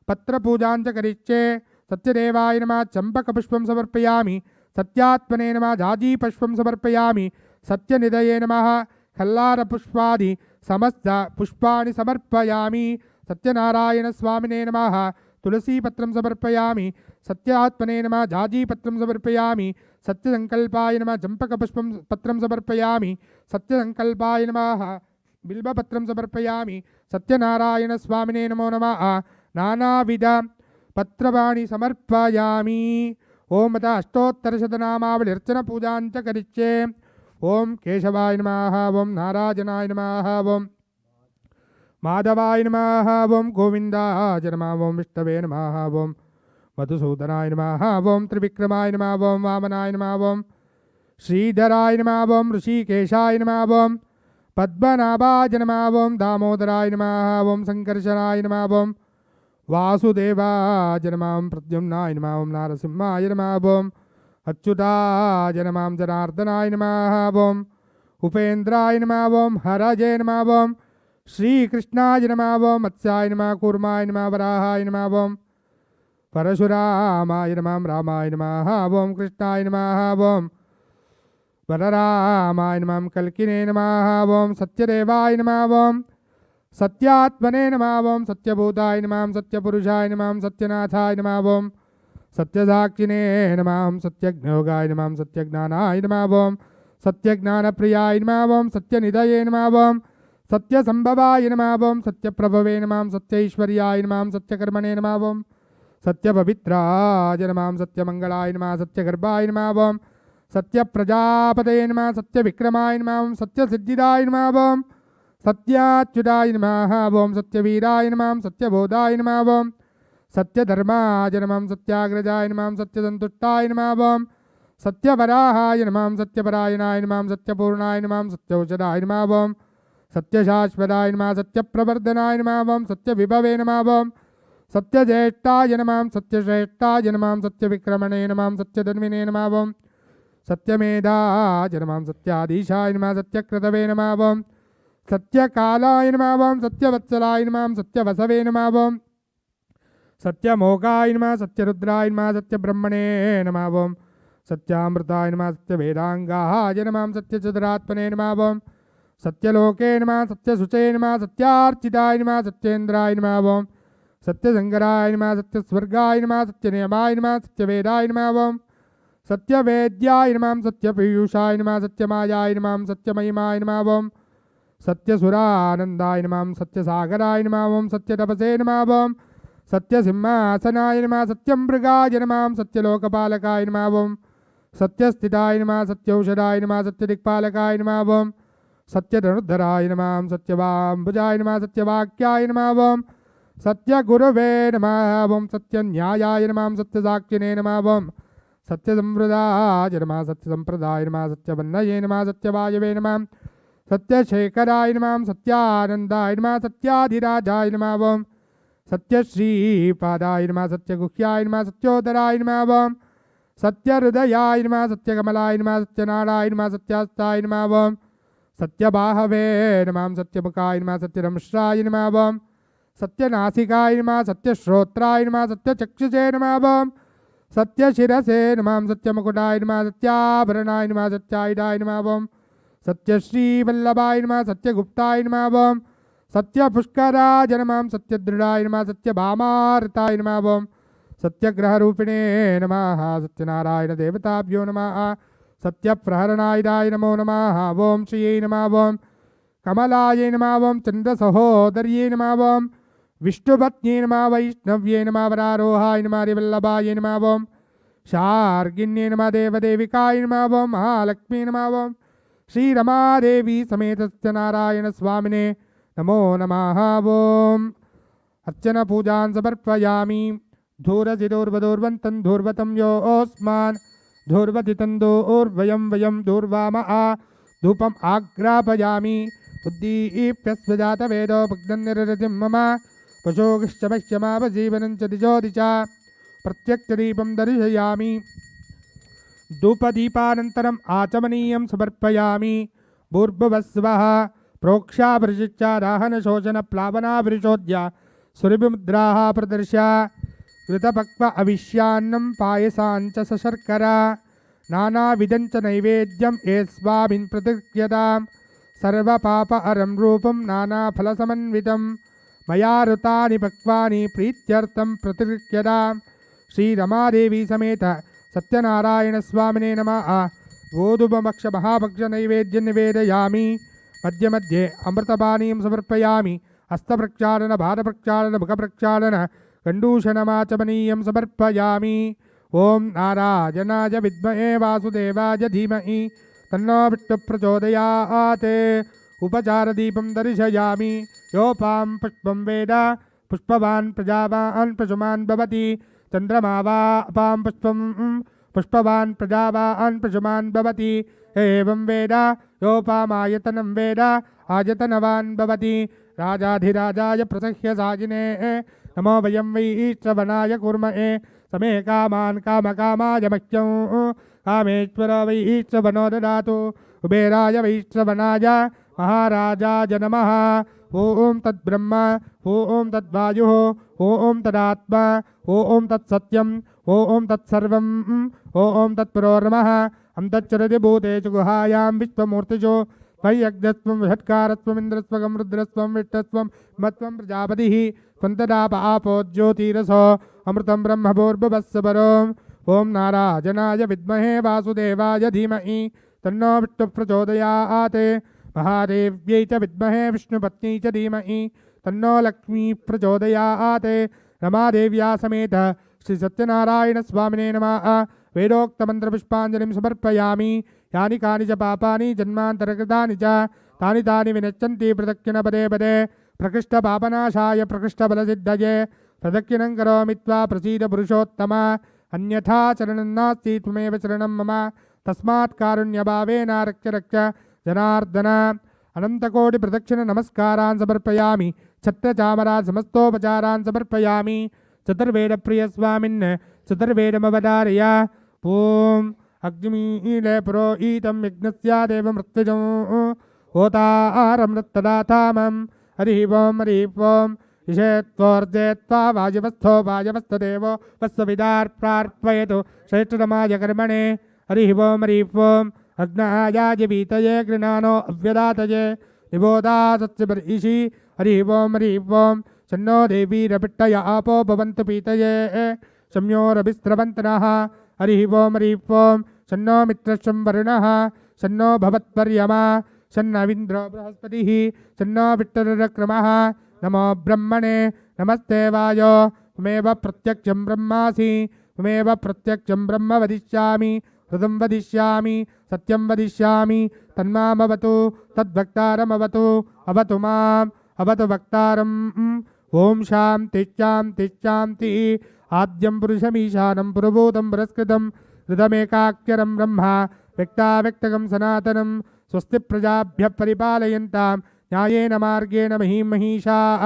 पत्रपूजां च करिष्ये सत्यदेवाय नमः चम्पकपुष्पं समर्पयामि सत्यात्मने नमः जाजीपुष्पं समर्पयामि सत्यनिधये नमः खल्लारपुष्पादि समस्त पुष्पाणि समर्पयामि सत्यनारायणस्वामिने नमः तुलसीपत्रं समर्पयामि सत्यात्मने नमः जाजीपत्रं समर्पयामि सत्यसङ्कल्पाय नमः चम्पकपुष्पं पत्रं समर्पयामि सत्यसङ्कल्पाय नमः बिल्वपत्रं समर्पयामि सत्यनारायणस्वामिने नमो नमः नानाविध पत्रवाणि समर्पयामि ओम अथ अष्टोत्तरशतनामावलिर्चनपूजां च करिष्ये ओम केशवाय नमः ओम नारायणाय नमः ओम माधवाय नमः ओम गोविन्दाय नमः ओम विष्णवे नमः ओम मधुसूदनाय नमः ओम त्रिविक्रमाय नमः ओम वामनाय नमः ओम श्रीधराय नमः ओम ऋषिकेशाय नमः ओम पद्मनाभाय नमः ओम दामोदराय नमः ओम संकर्षणाय नमः ओम वासुदेवाय नमः प्रद्युम्नाय नमः ओम नारसिंहाय नमः ओम अच्युताय नमः जनार्दनाय नमः ओम उपेन्द्राय नमः ओम हरजे नमः ओम श्रीकृष्णाय नमः ओम मत्स्याय नमः कूर्माय नमः वराहाय नमः ओम परशुरामाय नमः रामाय नमः ओम कृष्णाय नमः ओम बलरामाय नमः कल्किने नमः ओम सत्यदेवाय नमः ओम सत्यात्मने नमः ओम सत्यभूताय नमः सत्यपुरुषाय नमः सत्यनाथाय नमः ओम सत्यसाक्षिणे नमः सत्यज्ञयोगाय नमः सत्यज्ञानाय नमः ओम सत्यज्ञानप्रियाय नमः ओम सत्यनिधये नमः ओम सत्यसंभवाय नमः ओम सत्यप्रभवे नमः सत्यैश्वर्याय नमः सत्यकर्मणे नमः ओम सत्यपवित्राय नमः सत्यमङ्गलाय नमः सत्यगर्भाय नमः ओम सत्यप्रजापतये नमः सत्यविक्रमाय नमः ओम सत्यसिद्धिदाय नमः ओम सत्याच्युताय नमः ओम सत्यवीराय नमः सत्यबोधाय नमः ओम सत्यधर्माय नमः सत्याग्रजाय नमः सत्यसन्तुष्टाय नमः ओम सत्यवराहाय नमः सत्यपरायणाय नमः सत्यपूर्णाय नमः सत्यौषधाय नमः ओम सत्यशाश्वताय नमः सत्यप्रवर्धनाय नमः ओम सत्यविभवे नमः ओम सत्यज्येष्ठाय नमः सत्यश्रेष्ठाय नमः सत्यविक्रमणे नमः सत्यधर्मिणे नमः ओम सत्यमेधाय नमः सत्याधीशाय नमः सत्यक्रतवे नमः ओम सत्यकालाय नमः ओम सत्यवत्सलाय नमः सत्यवसवे नमः ओम सत्यमोगाय नमः सत्यरुद्राय नमः सत्यब्रह्मणे नमः ओम सत्यामृताय नमः सत्यवेदांगाय नमः सत्यचतुरात्मने नमः ओम सत्यलोके नमः सत्यशुचे नमः सत्यार्चिताय नमः सत्येन्द्राय नमः ओम सत्यशंकराय नमः सत्यस्वर्गाय नमः सत्यनियमाय नमः सत्यवेदाय नमः ओम सत्यवेद्याय नमः सत्यपीयूषाय नमः सत्यमायाय नमः सत्यमहिमाय नमः ओम सत्यसुरानंदाय नमः सत्यसागराय नमः ओम सत्यतपसे नमः ओम सत्यसिंहासनाय नमः सत्यमृगाय नमः सत्यलोकपालकाय नमः ओम सत्यस्थिताय नमः सत्यौषधाय नमः सत्यदिक्पालकाय नमः ओम सत्यधनुर्धराय नमः सत्यवाम्बुजाय नमः सत्यवाक्याय नमः ओम सत्यगुरवे नमः ओम सत्यन्यायाय नमः सत्यसाक्षिणे नमः ओम सत्यसंवृदाय नमः सत्यसंप्रदाय नमः सत्यवन्नये नमः सत्यवायवे नमः सत्यशेखराय नमः सत्यानन्दाय नमः सत्याधिराजाय नमः ओम सत्यश्रीपादाय नमः सत्यगुह्याय नमः सत्योदराय नमः ओम सत्यहृदयाय नमः सत्यकमलाय नमः सत्यनाराय नमः सत्यास्ताय नमः ओम सत्यबाहवे नमः सत्यमुखाय नमः सत्यरंश्राय नमः ओम सत्यनासिकाय नमः सत्यश्रोत्राय नमः सत्यचक्षुषे नमः ओम सत्यशिरसे नमः सत्यमुकुटाय नमः सत्याभरणाय नमः सत्यायुधाय नमः ओम सत्यश्रीवल्लभाय नमः सत्यगुप्ताय नमः ओम सत्यपुष्कराय नमः सत्यदृढाय नमः सत्यभामार्ताय नमः ओम सत्यग्रहरूपिणे नमः सत्यनारायण देवताभ्यो नमः सत्यप्रहरणाय नमो नमः ओम श्रीयै नमः ओम कमलाय नमः ओम चन्द्रसहोदर्यै नमः ओम विष्णुपत्न्यै नमः वैष्णव्यै नमः वरारोहाय नमः हरिवल्लभाय नमः ओम शार्गिन्यै नमः देवदेविकाय नमः ओम महालक्ष्मी नमः ओम श्रीरमादेवी समेत सत्यनारायण स्वामिने नमो नमः ओम अर्चन पूजान् समर्पयामि धूरजिदोर्वदोर्वन्तं धूर्वतं योऽस्मान् धूर्वतितं दोर्वयं वयं दूर्वामः धूपम् आग्रापयामि उद्दीप्यस्वजातवेदो भग्नन्निरतिं मम पशोगिश्च पश्यमावजीवनं च दिशो दिशा प्रत्यक्षदीपं दर्शयामि धूपदीपानन्तरम् आचमनीयं समर्पयामि भूर्भुवस्वः प्रोक्षाभृशिच्चादाहनशोषणप्लावनाभृशोद्य सुरभिमुद्राः प्रदर्श्य कृतपक्व अविश्यान्नं पायसाञ्च सशर्करा नानाविधं च नैवेद्यं येस्वामिन् प्रतिगृह्यतां सर्वपाप अरं रूपं नानाफलसमन्वितं मया ऋतानि पक्वानि प्रीत्यर्थं प्रतिगृह्यतां श्रीरमादेवी समेत सत्यनारायणस्वामिने नमः गोधूमभक्षमहाभक्षनैवेद्यं निवेदयामि मध्ये मध्ये अमृतपानीयं समर्पयामि हस्तप्रक्षालन भारप्रक्षालन मुखप्रक्षालन कण्डूषणमाचमनीयं समर्पयामि ओं नारायणाय विद्महे वासुदेवाय धीमहि तन्नो विष्णुप्रचोदयात् उपचारदीपं दर्शयामि योपां पुष्पं वेद पुष्पवान् प्रजावान् पशुमान् भवति चन्द्रमा वा अपां पुष्पं पुष्पवान् प्रजावान् पशुमान् भवति एवं वेद योपामायतनं वेद आयतनवान् भवति राजाधिराजाय प्रसह्य साजिने नमो वयं वै श्रवणाय कुर्महे समे कामान् कामकामाय मह्यं कामेश्वर वै श्रवणो ददातु कुबेराय वै श्रवणाय महाराजाय नमः ओं तद्ब्रह्म ओं तद्वायुः ओं तदात्मा ओं तत्सत्यं ओं तत्सर्वं ओं तत्पुरोर्मः हम तच्चरति भूतेषु गुहायां विश्वमूर्तिषु त्वय्यज्ञस्त्वं विषट्कारस्त्वम् इन्द्रस्त्वं रुद्रस्त्वं विष्टस्त्वं मत्वं प्रजापतिः त्वन्तदाप आपो ज्योतिरसो अमृतं ब्रह्म भूर्भुवस्सुवरों ओं नारायणाय विद्महे वासुदेवाय धीमहि तन्नो विष्णुप्रचोदयात् महादेव्यै च विद्महे विष्णुपत्न्यै च धीमहि तन्नो लक्ष्मी प्रचोदयात् रमादेव्या समेत श्री सत्यनारायणस्वामिने नमः वेदोक्तमन्त्रपुष्पाञ्जलिं समर्पयामि यानि कानि च पापानि जन्मान्तरकृतानि च तानि तानि विनश्यन्ति प्रदक्षिण पदे पदे प्रकृष्टपापनाशाय प्रकृष्टबलसिद्धये प्रदक्षिणं करोमि त्वा प्रसीद पुरुषोत्तम अन्यथा चरणं नास्ति त्वमेव शरणं मम तस्मात् कारुण्यभावेन रक्ष रक्ष जनार्दन अनन्तकोटिप्रदक्षिणनमस्कारान् समर्पयामि छत्रचामरान् समस्तोपचारान् समर्पयामि चतुर्वेदप्रियस्वामिन् चतुर्वेदमवधारय ॐ अग्निमीले पुरोहितं यज्ञस्यादेव मृत्युजं होतारं रत्तदातामं हरिः ओं ईशेत्वोर्जेत्वा वायुवस्थो वायवस्थदेवो वत्सविदार् प्रार्पयतु श्रेष्ठतमाय कर्मणे हरिः ओं हरिः ओं अग्नायाय वीतये गृणानो अव्यदातये निबोधा सत्सबर्हिषि हरिः ओं हरिः ओं सन्नो देवीरपिट्टय आपो भवन्तु पीतये संयोरभिस्रवन्तनः हरिः ओं हरिः ओं सन्नो मित्रशं वरुणः सन्नो भवत्पर्यमा सन्नविन्द्रो बृहस्पतिः सन्नो विट्टरक्रमः नमो ब्रह्मणे नमस्ते वायो त्वमेव प्रत्यक्षं ब्रह्मासि त्वमेव प्रत्यक्षं ब्रह्म वदिष्यामि हृदं वदिष्यामि सत्यं वदिष्यामि तन्मामवतु तद्वक्तारमवतु अवतु माम् अवतु वक्तारम् ॐ शान्ति शान्ति शान्तिः आद्यं पुरुषमीशानं पुरभूतं पुरस्कृतं हृदमेकाक्षरं ब्रह्म व्यक्ताव्यक्तकं सनातनं स्वस्ति प्रजाभ्यः परिपालयन्तां न्यायेन मार्गेण महीं महिषाः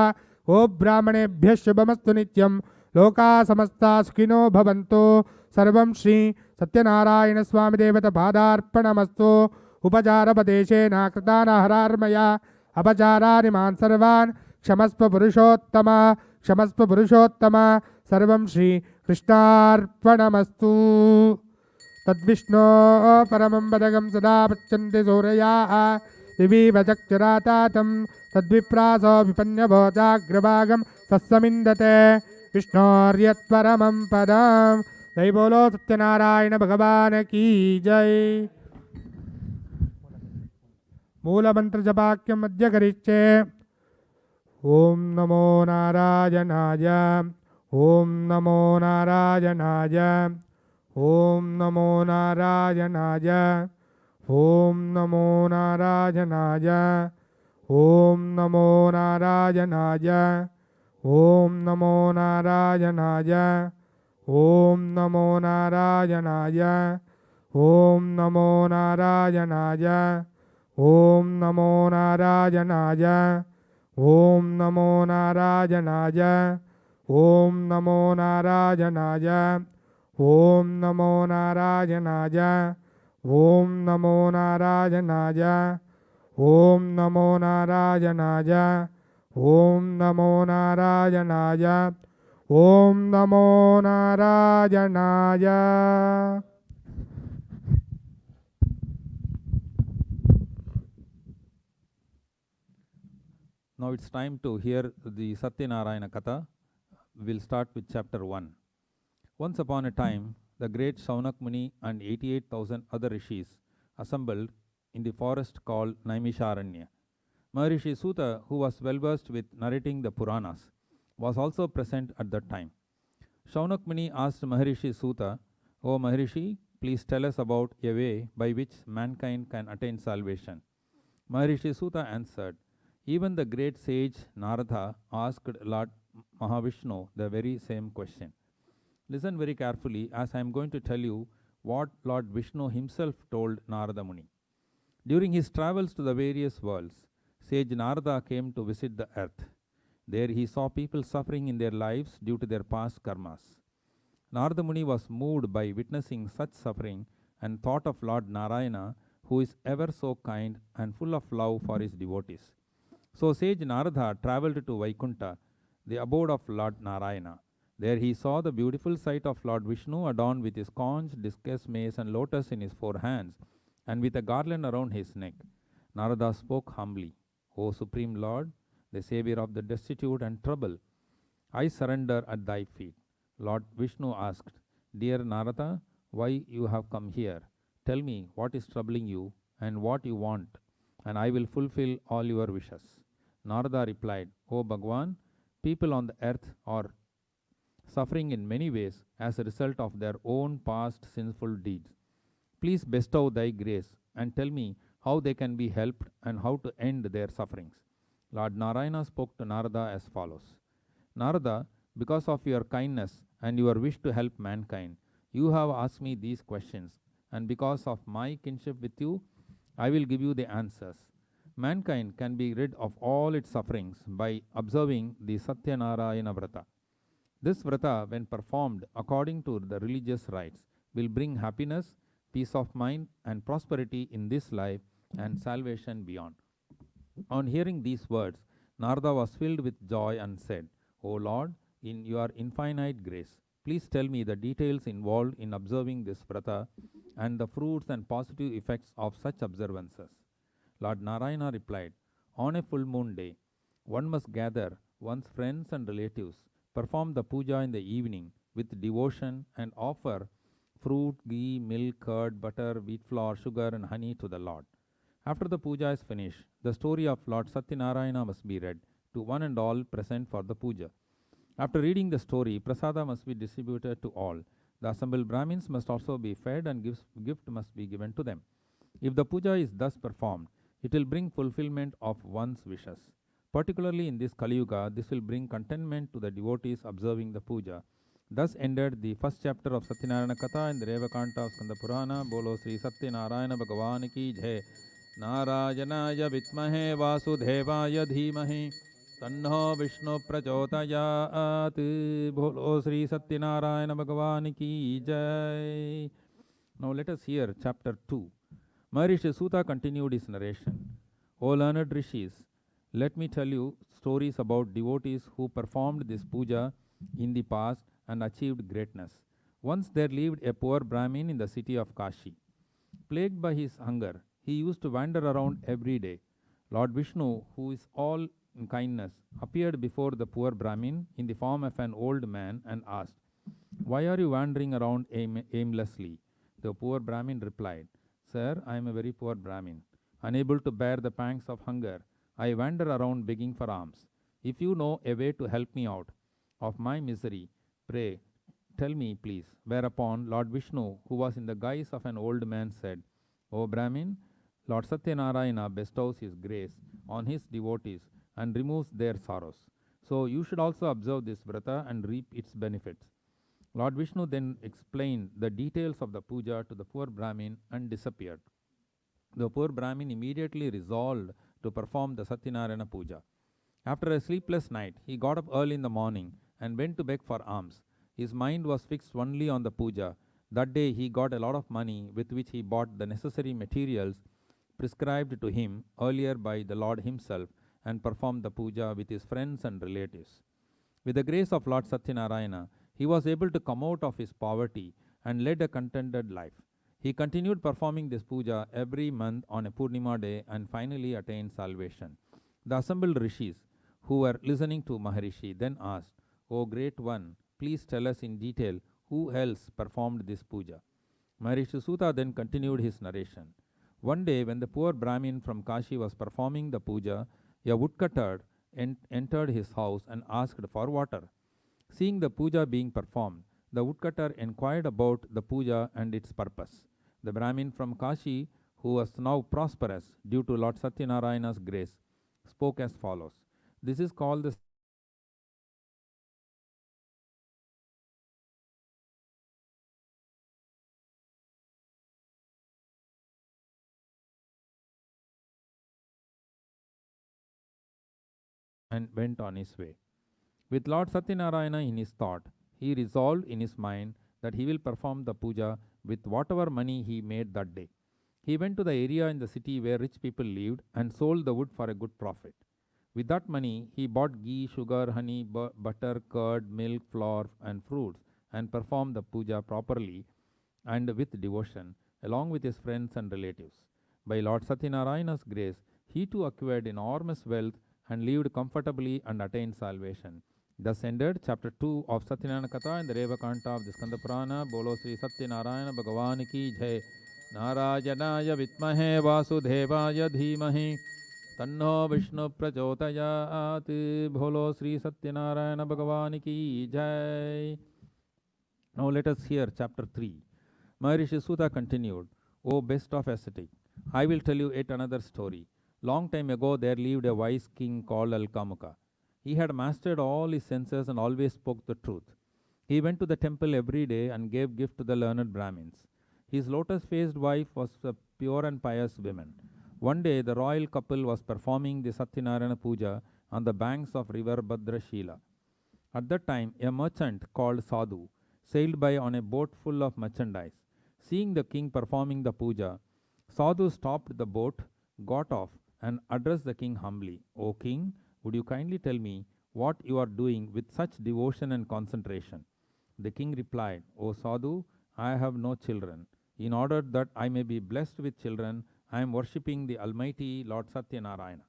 ओ ब्राह्मणेभ्यः शुभमस्तु नित्यं लोकाः समस्ताः सुखिनो भवन्तु सर्वं श्री सत्यनारायण स्वामी देवता पादार्पणमस्तु उपचारपदेशेन कृतानहरार्मया अपचाराणि मान् सर्वान् क्षमस्व पुरुषोत्तम सर्वं श्री कृष्णार्पणमस्तु तद्विष्णो परमं पदकं सदा पच्यन्ति सूरयाः दिवीव चक्षुरातातं तद्विप्रासो विपन्यभोजाग्रभागं सस्समिन्दते विष्णोर्यत्परमं पदं जय बोलो सत्यनारायण भगवान की जय। मूलमंत्र जपाख्यम मध्य करिष्ये ओम नमो नारायणाय ओम नमो नारायणाय ओम नमो नारायणाय ओम नमो नारायणाय ओम नमो नारायणाय ओम नमो नारायणाय ओम नमो नारायणाय ओम नमो नारायणाय ओम नमो नारायणाय ओम नमो नारायणाय ओम नमो नारायणाय ओम नमो नारायणाय ओम नमो नारायणाय ओम नमो नारायणाय ओम नमो नारायणाय ओम नमो नारायणाय। Now it's time to hear the Satyanarayana Katha. We'll start with chapter 1. Once upon a time, the great Shaunak Muni and 88,000 other rishis assembled in the forest called Naimisharanya. Maharishi Suta, who was well versed with narrating the Puranas, was also present at that time. Shaunak Muni asked Maharishi Suta, "O Maharishi, please tell us about a way by which mankind can attain salvation." Maharishi Suta answered, "Even the great sage Narada asked Lord Mahavishnu the very same question." Listen very carefully as I am going to tell you what Lord Vishnu himself told Narada Muni. During his travels to the various worlds, sage Narada came to visit the earth. There he saw people suffering in their lives due to their past karmas. Narada Muni was moved by witnessing such suffering and thought of Lord Narayana, who is ever so kind and full of love for his devotees. So sage Narada travelled to Vaikunta, the abode of Lord Narayana. There he saw the beautiful sight of Lord Vishnu adorned with his conch, discus, mace and lotus in his 4 hands and with a garland around his neck. Narada spoke humbly, "O Supreme Lord, the Savior of the destitute and troubled, I surrender at thy feet." Lord Vishnu asked, "Dear Narada, why you have come here? Tell me what is troubling you and what you want, and I will fulfill all your wishes." Narada replied, "O Bhagwan, people on the earth are suffering in many ways as a result of their own past sinful deeds. Please bestow thy grace and tell me how they can be helped and how to end their sufferings." Lord Narayana spoke to Narada as follows: "Narada, because of your kindness and your wish to help mankind, you have asked me these questions, and because of my kinship with you, I will give you the answers. Mankind can be rid of all its sufferings by observing the Satyanarayana Vrata. This Vrata, when performed according to the religious rites, will bring happiness, peace of mind, and prosperity in this life and salvation beyond." On hearing these words, Narada was filled with joy and said, "O Lord, in your infinite grace, please tell me the details involved in observing this Vrata and the fruits and positive effects of such observances. Lord Narayana replied, on a full moon day, one must gather one's friends and relatives, perform the puja in the evening with devotion, and offer fruit, ghee, milk, curd, butter, wheat flour, sugar, and honey to the Lord. After the puja is finished, the story of Lord Satyanarayana must be read to one and all present for the puja. After reading the story, prasada must be distributed to all. The assembled Brahmins must also be fed, and gift must be given to them. If the puja is thus performed, it will bring fulfillment of one's wishes. Particularly in this Kali Yuga, this will bring contentment to the devotees observing the puja. Thus ended the first chapter of Satyanarayana Katha in the Revakanta of Skanda Purana. Bolo Sri Satyanarayana Bhagavan ki jai. Narayanaya Vitmahe Vasudevaya Dhimahi Tanno Vishnu Prachodayat. Bolo Sri Satyanarayana Bhagavan ki jai. Now let us hear chapter 2. Maharishi Suta continued his narration. O learned rishis, let me tell you stories about devotees who performed this puja in the past and achieved greatness. Once there lived a poor Brahmin in the city of Kashi. Plagued by his hunger, he used to wander around every day. Lord Vishnu, who is all in kindness, appeared before the poor Brahmin in the form of an old man and asked, why are you wandering around aimlessly? The poor Brahmin replied, Sir, I am a very poor Brahmin. Unable to bear the pangs of hunger, I wander around begging for alms. If you know a way to help me out of my misery, pray, tell me, please. Whereupon Lord Vishnu, who was in the guise of an old man, said, O Brahmin, Lord Satyanarayana bestows his grace on his devotees and removes their sorrows. So you should also observe this vrata and reap its benefits. Lord Vishnu then explained the details of the puja to the poor Brahmin and disappeared. The poor Brahmin immediately resolved to perform the Satyanarayana Pooja. After a sleepless night, he got up early in the morning and went to beg for alms. His mind was fixed only on the puja. That day he got a lot of money with which he bought the necessary materials prescribed to him earlier by the Lord himself and performed the puja with his friends and relatives. With the grace of Lord Satyanarayana, he was able to come out of his poverty and led a contented life. He continued performing this puja every month on a Purnima day and finally attained salvation. The assembled rishis who were listening to Maharishi then asked, O great one, please tell us in detail who else performed this puja. Maharishi Suta then continued his narration. One day when the poor Brahmin from Kashi was performing the puja, a woodcutter entered his house and asked for water. Seeing the puja being performed, the woodcutter inquired about the puja and its purpose. The Brahmin from Kashi, who was now prosperous due to Lord Satyanarayana's grace, spoke as follows. This is called the and went on his way. With Lord Satyanarayana in his thought, he resolved in his mind that he will perform the puja with whatever money he made that day. He went to the area in the city where rich people lived and sold the wood for a good profit. With that money, he bought ghee, sugar, honey, butter, curd, milk, flour, and fruits and performed the puja properly and with devotion, along with his friends and relatives. By Lord Satyanarayana's grace, he too acquired enormous wealth and lived comfortably and attained salvation. Thus ended chapter 2 of Satyanarayana Katha in the Revakanta of the Skanda Purana. Bolo Sri Satyanarayana Bhagavan ki jai. Narayanaya Vitmahe Vasudevaya Dhimahi Tanno Vishnu Prachodayat. Bolo Sri Satyanarayana Bhagavan ki jai. Now let us hear chapter 3. Maharishi Suta continued, O best of ascetic, I will tell you yet another story. Long time ago there lived a wise king called Alkamuka. He had mastered all his senses and always spoke the truth. He went to the temple every day and gave gift to the learned Brahmins. His lotus-faced wife was a pure and pious woman. One day the royal couple was performing the Satyanarayana Pooja on the banks of river Bhadrashila. At that time a merchant called Sadhu sailed by on a boat full of merchandise. Seeing the king performing the puja, Sadhu stopped the boat, got off, and addressed the king humbly. O king, would you kindly tell me what you are doing with such devotion and concentration? The king replied, O Sadhu, I have no children. In order that I may be blessed with children, I am worshipping the Almighty Lord Satyanarayana.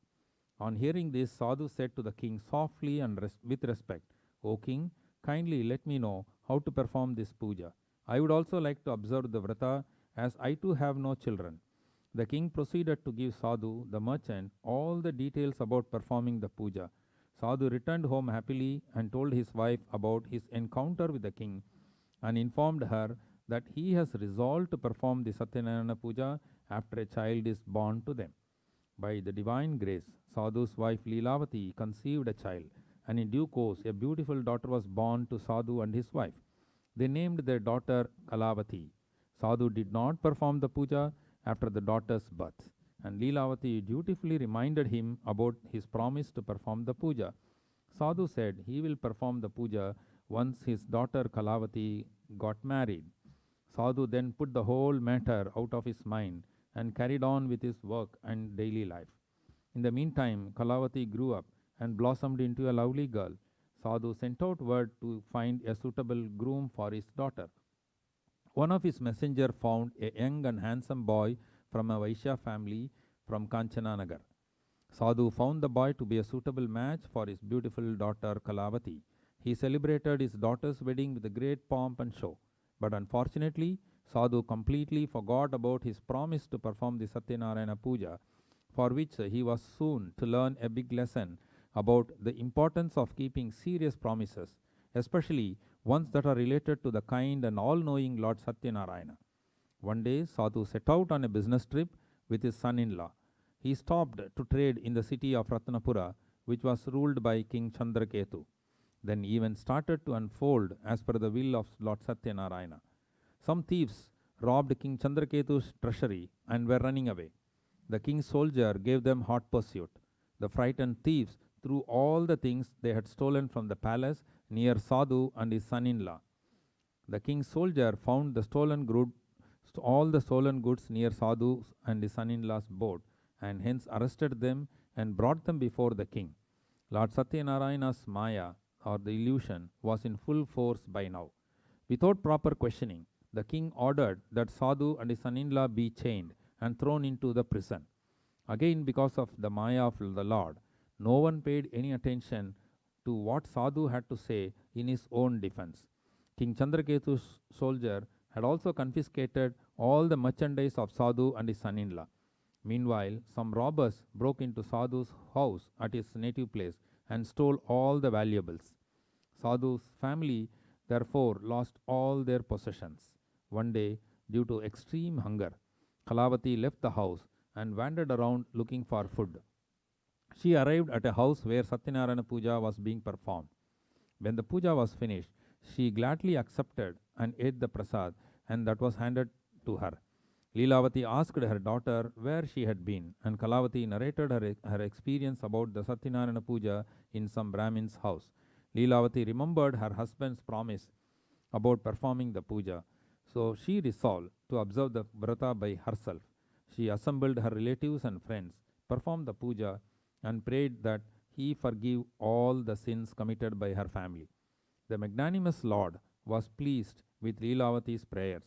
On hearing this, Sadhu said to the king softly and with respect, O king, kindly let me know how to perform this puja. I would also like to observe the vrata, as I too have no children. The king proceeded to give Sadhu, the merchant, all the details about performing the puja. Sadhu returned home happily and told his wife about his encounter with the king and informed her that he has resolved to perform the Satyanarayana Puja after a child is born to them. By the divine grace, Sadhu's wife Leelavati conceived a child, and in due course a beautiful daughter was born to Sadhu and his wife. They named their daughter Kalavati. Sadhu did not perform the puja after the daughter's birth, and Leelavati dutifully reminded him about his promise to perform the puja. Sadhu said he will perform the puja once his daughter Kalavati got married. Sadhu then put the whole matter out of his mind and carried on with his work and daily life. In the meantime, Kalavati grew up and blossomed into a lovely girl. Sadhu sent out word to find a suitable groom for his daughter. One of his messengers found a young and handsome boy from a Vaishya family from Kanchananagar. Sadhu found the boy to be a suitable match for his beautiful daughter Kalavati. He celebrated his daughter's wedding with great pomp and show. But unfortunately, Sadhu completely forgot about his promise to perform the Satyanarayana Puja, for which he was soon to learn a big lesson about the importance of keeping serious promises, especially ones that are related to the kind and all-knowing Lord Satyanarayana. One day, Sadhu set out on a business trip with his son-in-law. He stopped to trade in the city of Ratnapura, which was ruled by King Chandraketu. Then events started to unfold as per the will of Lord Satyanarayana. Some thieves robbed King Chandraketu's treasury and were running away. The king's soldier gave them hot pursuit. The frightened thieves threw all the things they had stolen from the palace near Sadhu and his son-in-law. The king's soldier found all the stolen goods near Sadhu and his son-in-law's boat, and hence arrested them and brought them before the king. Lord Satyanarayana's Maya, or the illusion, was in full force by now. Without proper questioning, the king ordered that Sadhu and his son-in-law be chained and thrown into the prison. Again, because of the Maya of the Lord, no one paid any attention to what Sadhu had to say in his own defense. King Chandraketu's soldier had also confiscated all the merchandise of Sadhu and his son-in-law. Meanwhile, some robbers broke into Sadhu's house at his native place and stole all the valuables. Sadhu's family therefore lost all their possessions. One day, due to extreme hunger, Kalavati left the house and wandered around looking for food. She arrived at a house where Satyanarayana Puja was being performed. When the puja was finished, she gladly accepted and ate the prasad, and that was handed to her. Leelavati asked her daughter where she had been, and Kalavati narrated her experience about the Satyanarayana Puja in some Brahmin's house. Leelavati remembered her husband's promise about performing the puja, so she resolved to observe the vrata by herself. She assembled her relatives and friends, performed the puja, and prayed that he forgive all the sins committed by her family. The magnanimous Lord was pleased with Leelavati's prayers.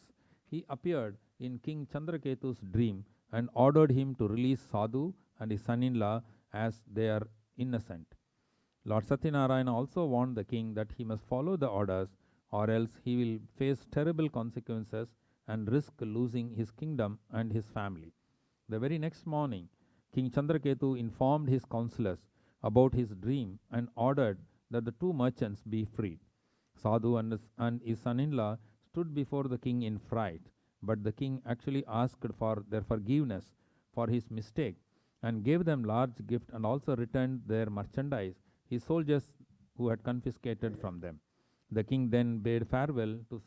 He appeared in King Chandraketu's dream and ordered him to release Sadhu and his son-in-law as they are innocent. Lord Satyanarayana also warned the king that he must follow the orders, or else he will face terrible consequences and risk losing his kingdom and his family. The very next morning, King Chandraketu informed his counselors about his dream and ordered that the two merchants be freed. Sadhu and his son-in-law stood before the king in fright, but the king actually asked for their forgiveness for his mistake and gave them large gift and also returned their merchandise, his soldiers who had confiscated from them. The king then bade farewell to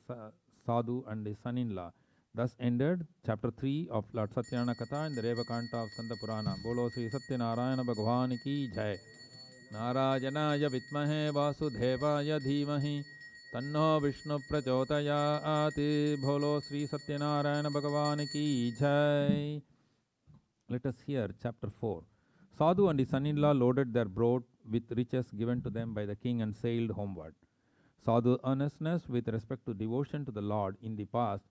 Sadhu and his son-in-law. Thus ended chapter 3 of Lord Satyanarayana Katha in the Revakanta of Skanda Purana. Bolo Sri Satyanarayana Bhagwan ki jai. Narayanaya Vitmahe Vasudevaya Dhimahi Tanno Vishnu Prachodayati. Bolo Sri Satyanarayana Bhagwan ki jai. Let us hear chapter 4. Sadhu and his son-in-law loaded their boat with riches given to them by the king and sailed homeward. Sadhu's earnestness with respect to devotion to the Lord in the past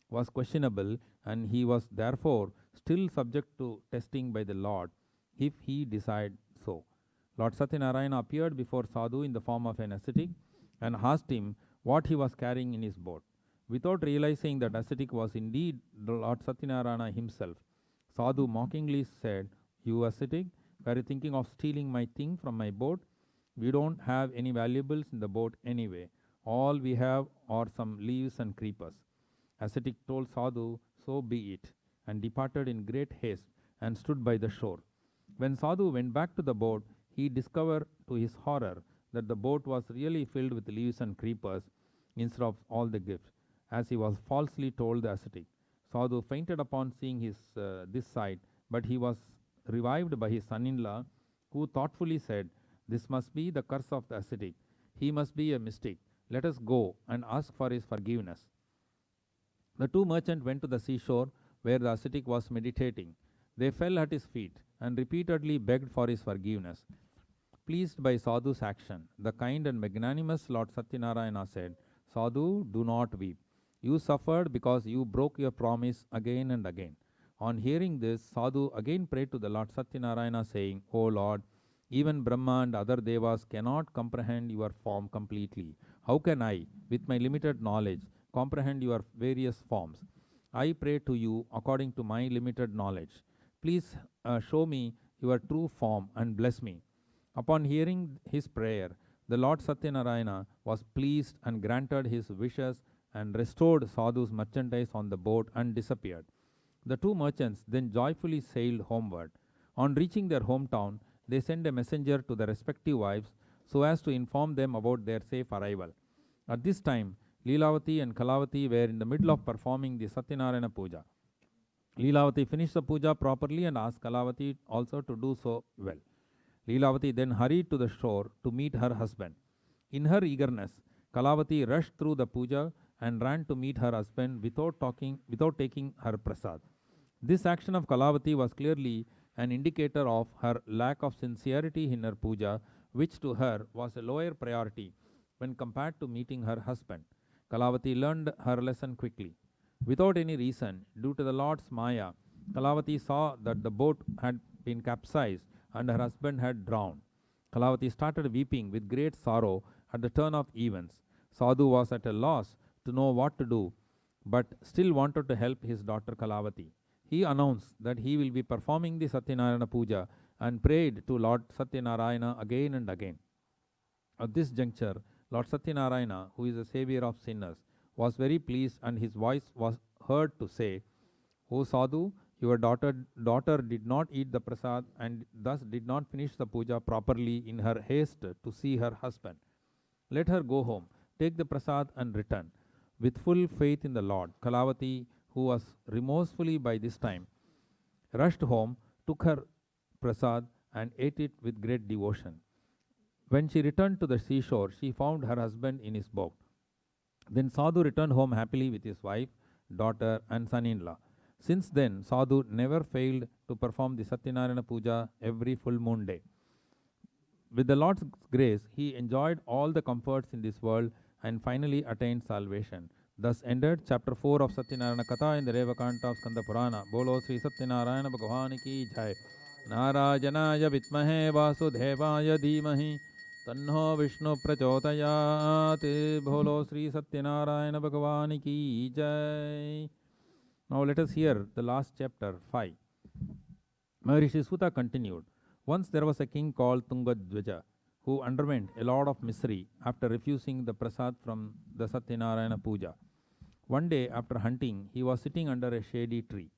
was questionable, and he was therefore still subject to testing by the Lord if he desired so. Lord Satyanarayana appeared before Sadhu in the form of an ascetic and asked him what he was carrying in his boat. Without realizing that ascetic was indeed the Lord Satyanarayana himself, Sadhu mockingly said, "You ascetic, were you thinking of stealing my thing from my boat? We don't have any valuables in the boat anyway. All we have are some leaves and creepers." Ascetic told Sadhu, "So be it," and departed in great haste and stood by the shore. When Sadhu went back to the boat, he discovered to his horror that the boat was really filled with leaves and creepers instead of all the gifts, as he was falsely told the ascetic. Sadhu fainted upon seeing this sight, but he was revived by his son-in-law, who thoughtfully said, "This must be the curse of the ascetic. He must be a mystic. Let us go and ask for his forgiveness." The two merchants went to the seashore where the ascetic was meditating. They fell at his feet and repeatedly begged for his forgiveness. Pleased by Sadhu's action, the kind and magnanimous Lord Satyanarayana said, "Sadhu, do not weep. You suffered because you broke your promise again and again." On hearing this, Sadhu again prayed to the Lord Satyanarayana, saying, "O Lord, even Brahma and other devas cannot comprehend your form completely. How can I, with my limited knowledge, comprehend your various forms? I pray to you according to my limited knowledge. Please show me your true form and bless me." Upon hearing his prayer, the Lord Satyanarayana was pleased and granted his wishes and restored Sadhu's merchandise on the boat and disappeared. The two merchants then joyfully sailed homeward. On reaching their hometown, they sent a messenger to their respective wives so as to inform them about their safe arrival. At this time, Leelavati and Kalavati were in the middle of performing the Satyanarayana Pooja. Leelavati finished the puja properly and asked Kalavati also to do so well. Leelavati then hurried to the shore to meet her husband. In her eagerness, Kalavati rushed through the puja and ran to meet her husband without taking her prasad. This action of Kalavati was clearly an indicator of her lack of sincerity in her puja, which to her was a lower priority when compared to meeting her husband. Kalavati learned her lesson quickly. Without any reason, due to the Lord's Maya, Kalavati saw that the boat had been capsized and her husband had drowned. Kalavati started weeping with great sorrow at the turn of events. Sadhu was at a loss to know what to do, but still wanted to help his daughter Kalavati. He announced that he will be performing the Satyanarayana Pooja and prayed to Lord Satyanarayana again and again. At this juncture, Lord Satyanarayana, who is the savior of sinners, was very pleased, and his voice was heard to say, "O Sadhu, your daughter did not eat the prasad and thus did not finish the puja properly in her haste to see her husband. Let her go home, take the prasad and return." With full faith in the Lord, Kalavati, who was remorsefully by this time, rushed home, took her prasad and ate it with great devotion. When she returned to the seashore, she found her husband in his boat. Then Sadhu returned home happily with his wife, daughter, and son-in-law. Since then, Sadhu never failed to perform the Satyanarayana Pooja every full moon day. With the Lord's grace, he enjoyed all the comforts in this world and finally attained salvation. Thus ended chapter 4 of Satyanarayana Katha in the Revakanta of Skanda Purana. Bolo Sri Satyanarayana Bhagavani ki jai. Narayanaya Vitmahe Vasudevaya Dhimahi Tanno Vishnu Prachodayat. Bolo Sri Satyanarayana Bhagavani ki jai. Now let us hear the last chapter 5. Maharishi Suta continued. Once there was a king called Tungadvaja, who underwent a lot of misery after refusing the prasad from the Satyanarayana Pooja. One day after hunting, he was sitting under a shady tree.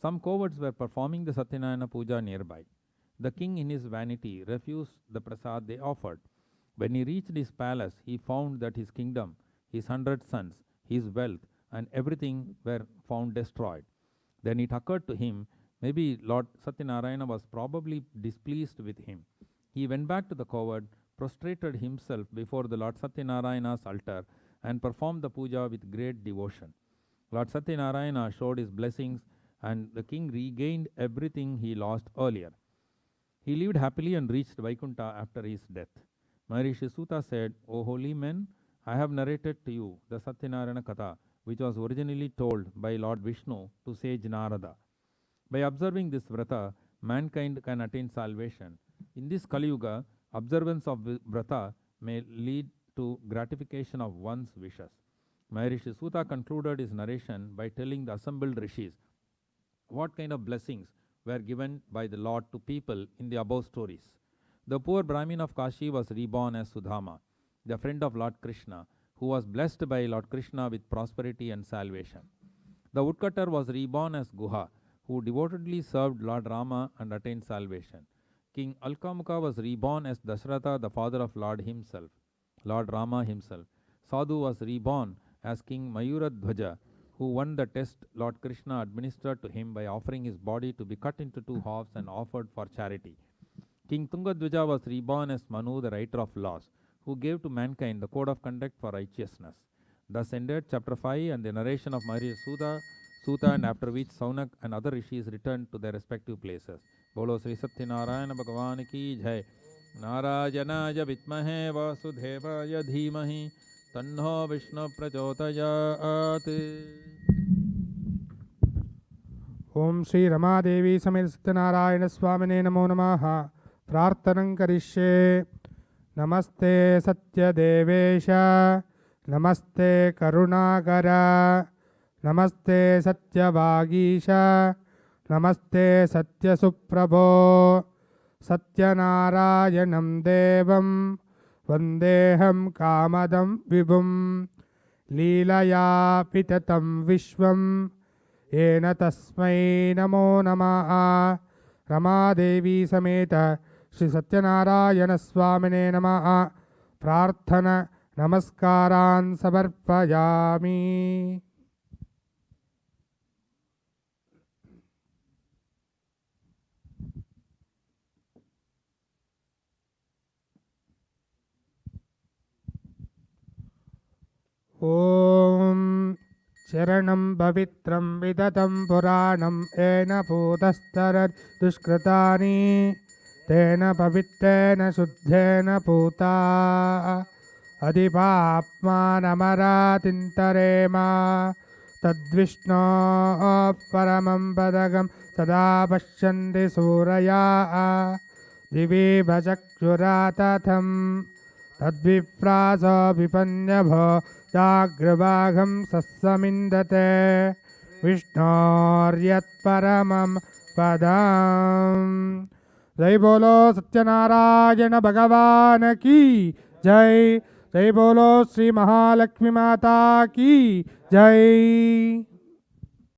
Some cowards were performing the Satyanarayana Pooja nearby. The king in his vanity refused the prasad they offered. When he reached his palace, he found that his kingdom, his 100 sons, his wealth, and everything were found destroyed. Then it occurred to him, maybe Lord Satyanarayana was probably displeased with him. He went back to the coward, prostrated himself before the Lord Satyanarayana's altar, and performed the puja with great devotion. Lord Satyanarayana showed his blessings, and the king regained everything he lost earlier. He lived happily and reached Vaikuntha after his death. Maharishi Suta said, "O holy men, I have narrated to you the Satyanarayana Katha, which was originally told by Lord Vishnu to sage Narada. By observing this vrata, mankind can attain salvation. In this Kali Yuga, observance of vrata may lead to gratification of one's wishes. Maharishi Suta concluded his narration by telling the assembled rishis what kind of blessings were given by the Lord to people in the above stories. The poor Brahmin of Kashi was reborn as Sudama, the friend of Lord Krishna, who was blessed by Lord Krishna with prosperity and salvation. The woodcutter was reborn as Guha, who devotedly served Lord Rama and attained salvation. King Alkamukha was reborn as Dasharatha, the father of Lord Rama himself. Sadhu was reborn as King Mayuradhwaja, who won the test Lord Krishna administered to him by offering his body to be cut into two halves and offered for charity. King Tungadvija was reborn as Manu, the writer of laws, who gave to mankind the code of conduct for righteousness. Thus ended chapter 5 and the narration of Maharishi Suta, and after which Saunak and other rishis returned to their respective places. Bolo Šri Satyanarãyana Bhagavan ki jai. Narayanaja Vitmahe Vasudevaya Dhimahi Tanno Vishnu Prachodayat. Om Shri Ramadevi Samir Satyanarayana Swamine Namo Namaha. Prarthanam Karishe. Namaste Satyadevesha. Namaste Karunakara. Namaste Satyavagisha. Namaste Satyasuprabho. Satyanarayanam Devam. Vandeham Kamadam Vibhum. Leelaya Pitatam Vishwam. Yena Tasmai Namo Namaha. Ramadevi Sameta Šri Satyanarāyana Swamine Namaha. Prarthana Namaskaran Samarpayami. Om Charanam Pavitram Vidatam Puranam Ena Putastarad Dushkritani Tena Pavittena Shuddhena Puta Adipapmanamaratintarema Tadvishno Paramam Padagam Sada Pashyanti Suraya Divi Bhajakshuratatham Tadviprasa Vipanyabha Jagravagham Sassamindate Vishnoryat Paramam Padam. Jai Bolo Satyanarayana Bhagavan ki Jai. Jai Bolo Sri Mahalakshmi Mata ki Jai.